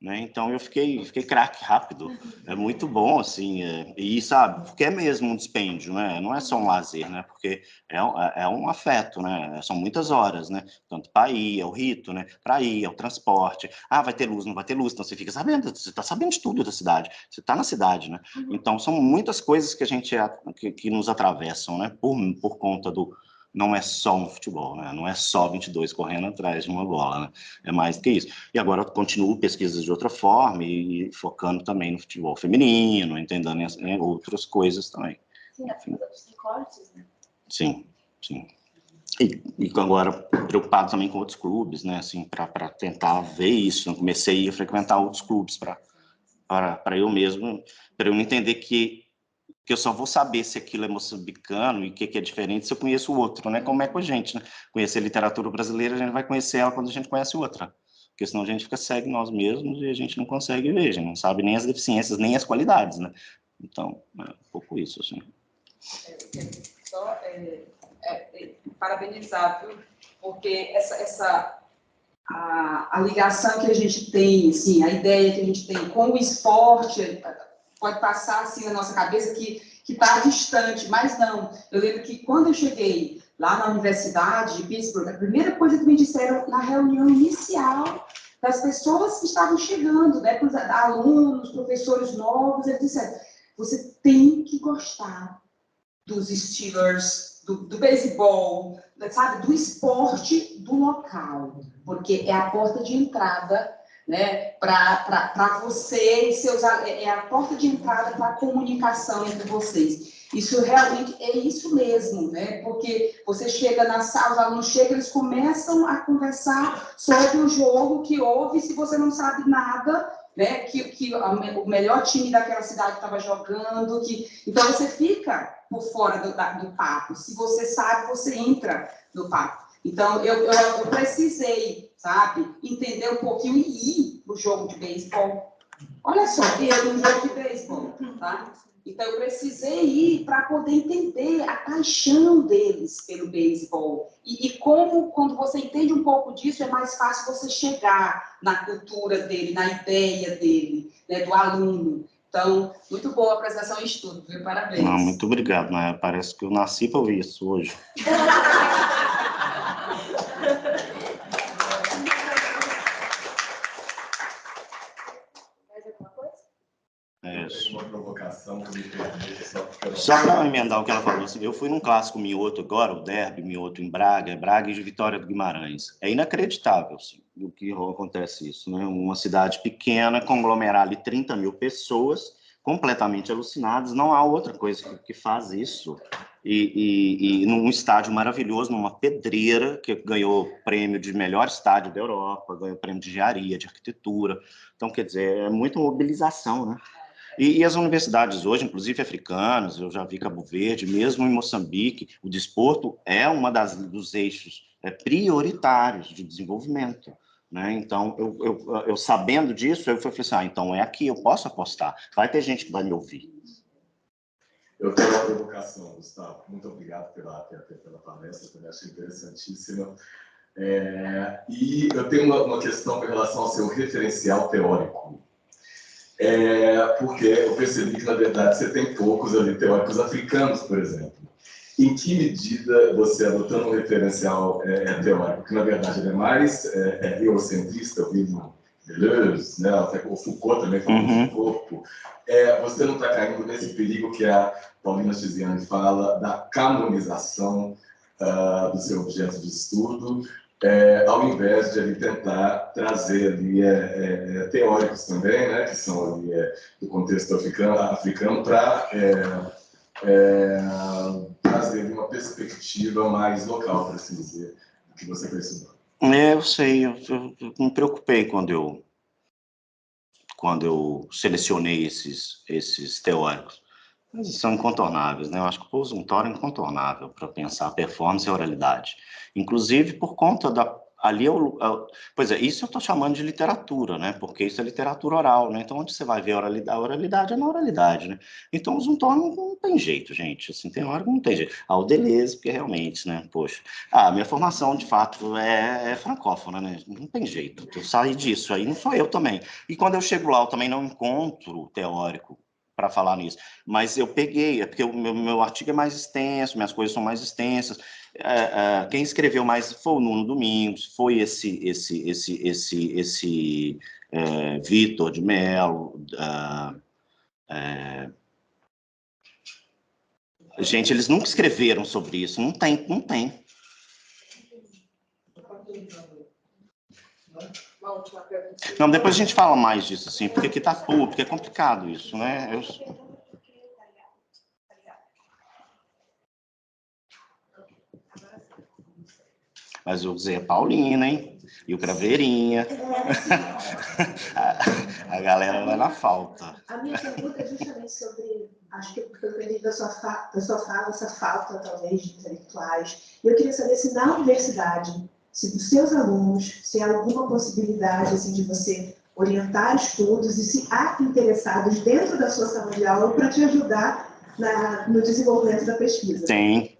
né? Então eu fiquei craque rápido, é muito bom, assim, e sabe, porque é mesmo um dispêndio, né? Não é só um lazer, né? Porque é um afeto, né? São muitas horas, né? Tanto para ir, é o rito, né? Para ir, é o transporte. Ah, vai ter luz, não vai ter luz, então você fica sabendo, você está sabendo de tudo da cidade, você está na cidade, né? Então são muitas coisas que a gente que nos atravessam, né? Por conta do não é só um futebol, né? Não é só 22 correndo atrás de uma bola, né? É mais do que isso. E agora eu continuo pesquisas de outra forma e focando também no futebol feminino, entendendo outras coisas também. Sim, a coisa dos recortes, né? Sim, sim. E agora preocupado também com outros clubes, né? Assim, para tentar ver isso. Eu comecei a frequentar outros clubes para eu mesmo, para eu entender que eu só vou saber se aquilo é moçambicano e o que é diferente se eu conheço o outro, né? Como é com a gente, né? Conhecer literatura brasileira, a gente vai conhecer ela quando a gente conhece outra. Porque senão a gente fica cego nós mesmos e a gente não consegue ver, a gente não sabe nem as deficiências, nem as qualidades, né? Então, é um pouco isso, assim. Só parabenizar, viu? Porque essa a ligação que a gente tem, assim, a ideia que a gente tem com o esporte pode passar assim na nossa cabeça que está distante, mas não. Eu lembro que quando eu cheguei lá na Universidade de Pittsburgh, a primeira coisa que me disseram na reunião inicial das pessoas que estavam chegando, né, para os alunos, professores novos, eles disseram, você tem que gostar dos Steelers, do beisebol, sabe, do esporte do local, porque é a porta de entrada, né, para você e seus, é a porta de entrada para a comunicação entre vocês. Isso realmente é isso mesmo, né? Porque você chega na sala, os alunos chegam, eles começam a conversar sobre o jogo que houve, se você não sabe nada, né? Que o melhor time daquela cidade estava jogando, então você fica por fora do papo. Se você sabe, você entra no papo. Então, eu precisei, sabe, entender um pouquinho e ir para o jogo de beisebol. Olha só, eu no jogo de beisebol, tá? Então, eu precisei ir para poder entender a paixão deles pelo beisebol. E como, quando você entende um pouco disso, é mais fácil você chegar na cultura dele, na ideia dele, né, do aluno. Então, muito boa a apresentação e estudo, viu? Parabéns. Não, muito obrigado, né? Parece que eu nasci para ouvir isso hoje. Uma provocação que me permite, só para emendar o que ela falou, assim, eu fui num clássico Mioto agora, o derby Mioto em Braga e de Vitória do Guimarães. É inacreditável, assim, o que acontece isso, né? Uma cidade pequena, conglomerar ali 30 mil pessoas, completamente alucinadas, não há outra coisa que faz isso. E num estádio maravilhoso, numa pedreira, que ganhou prêmio de melhor estádio da Europa, ganhou prêmio de engenharia, de arquitetura. Então, quer dizer, é muita mobilização, né? E as universidades hoje, inclusive africanas, eu já vi Cabo Verde, mesmo em Moçambique, o desporto é uma dos eixos prioritários de desenvolvimento, né? Então, eu sabendo disso, eu falei assim, então é aqui, eu posso apostar, vai ter gente que vai me ouvir. Eu tenho uma provocação, Gustavo. Muito obrigado pela palestra, também achei interessantíssima. E eu tenho uma questão com relação ao seu referencial teórico. Porque eu percebi que, na verdade, você tem poucos ali teóricos africanos, por exemplo. Em que medida você, adotando um referencial teórico, porque, na verdade, ele é mais eurocentrista, eu vi no Deleuze, né? Até o Foucault também falou do corpo, você não está caindo nesse perigo que a Paulina Tiziani fala da canonização do seu objeto de estudo, ao invés de ele tentar trazer ali teóricos também, né, que são ali do contexto africano para trazer uma perspectiva mais local, para assim dizer, do que você está estudando. Eu sei, eu me preocupei quando eu selecionei esses teóricos. Eles são incontornáveis, né? Eu acho que o Paul Zumthor é incontornável para pensar a performance e a oralidade. Inclusive por conta pois é, isso eu estou chamando de literatura, né? Porque isso é literatura oral, né? Então, onde você vai ver a oralidade é na oralidade, né? Então, o Zumthor não tem jeito, gente. Assim, tem hora que não tem jeito. O Deleuze, porque realmente, né? Poxa, minha formação, de fato, é francófona, né? Não tem jeito. Eu saí disso, aí não sou eu também. E quando eu chego lá, eu também não encontro teórico para falar nisso, mas eu peguei, porque o meu artigo é mais extenso, minhas coisas são mais extensas. Quem escreveu mais foi o Nuno Domingos, foi esse Vitor de Mello. Gente, eles nunca escreveram sobre isso, não tem. Não, depois a gente fala mais disso, assim, porque aqui tá público, é complicado isso, né? Mas eu usei a Paulina, hein? E o Craveirinha. A galera vai na falta. A minha pergunta é justamente sobre, acho que porque eu entendi da sua fala, essa falta, talvez, de intelectuais. Eu queria saber se na universidade, se dos seus alunos, se há alguma possibilidade assim, de você orientar estudos e se há interessados dentro da sua sala de aula para te ajudar no desenvolvimento da pesquisa. Tem.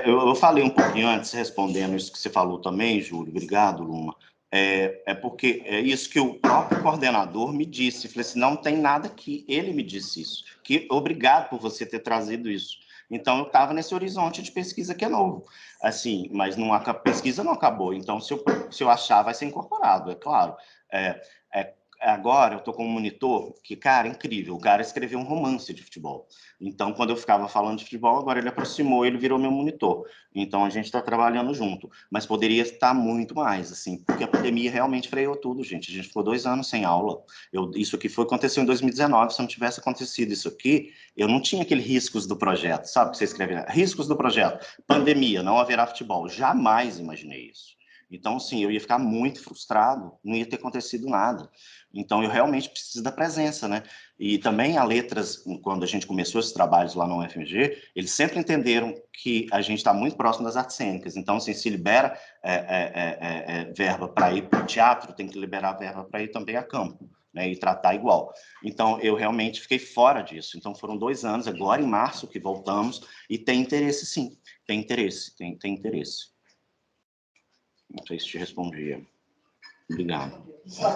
Eu falei um pouquinho antes, respondendo isso que você falou também, Júlio, obrigado, Luma. É porque é isso que o próprio coordenador me disse. Falei assim, não tem nada aqui. Ele me disse isso. Que obrigado por você ter trazido isso. Então, eu estava nesse horizonte de pesquisa que é novo. Assim, mas não, a pesquisa não acabou. Então, se eu achar, vai ser incorporado, é claro. Agora, eu estou com um monitor que, cara, é incrível. O cara escreveu um romance de futebol. Então, quando eu ficava falando de futebol, agora ele aproximou, ele virou meu monitor. Então, a gente está trabalhando junto. Mas poderia estar muito mais, assim, porque a pandemia realmente freou tudo, gente. A gente ficou 2 anos sem aula. Isso aqui aconteceu em 2019. Se não tivesse acontecido isso aqui, eu não tinha aquele riscos do projeto, sabe? Que você escreve, riscos do projeto. Pandemia, não haverá futebol. Jamais imaginei isso. Então, sim, eu ia ficar muito frustrado, não ia ter acontecido nada. Então, eu realmente preciso da presença, né? E também a Letras, quando a gente começou esses trabalhos lá no UFMG, eles sempre entenderam que a gente está muito próximo das artes cênicas. Então, assim, se libera verba para ir para o teatro, tem que liberar verba para ir também a campo, né? E tratar igual. Então, eu realmente fiquei fora disso. Então, foram 2 anos, agora em março que voltamos, e tem interesse, sim. Tem interesse, tem interesse. Não sei se te respondia. Obrigado. Só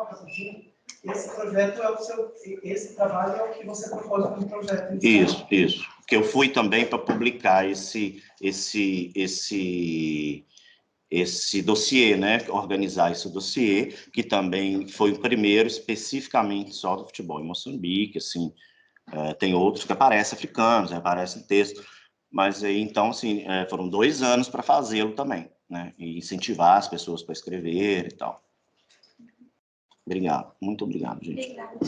rapidinho. Esse projeto esse trabalho é o que você propôs como projeto. Isso. Que eu fui também para publicar esse dossiê, né? Organizar esse dossiê, que também foi o primeiro especificamente só do futebol em Moçambique, assim. Tem outros que aparecem africanos, aparecem textos, mas aí, então, assim, foram 2 anos para fazê-lo também, né? E incentivar as pessoas para escrever e tal. Obrigado, muito obrigado, gente. Obrigada.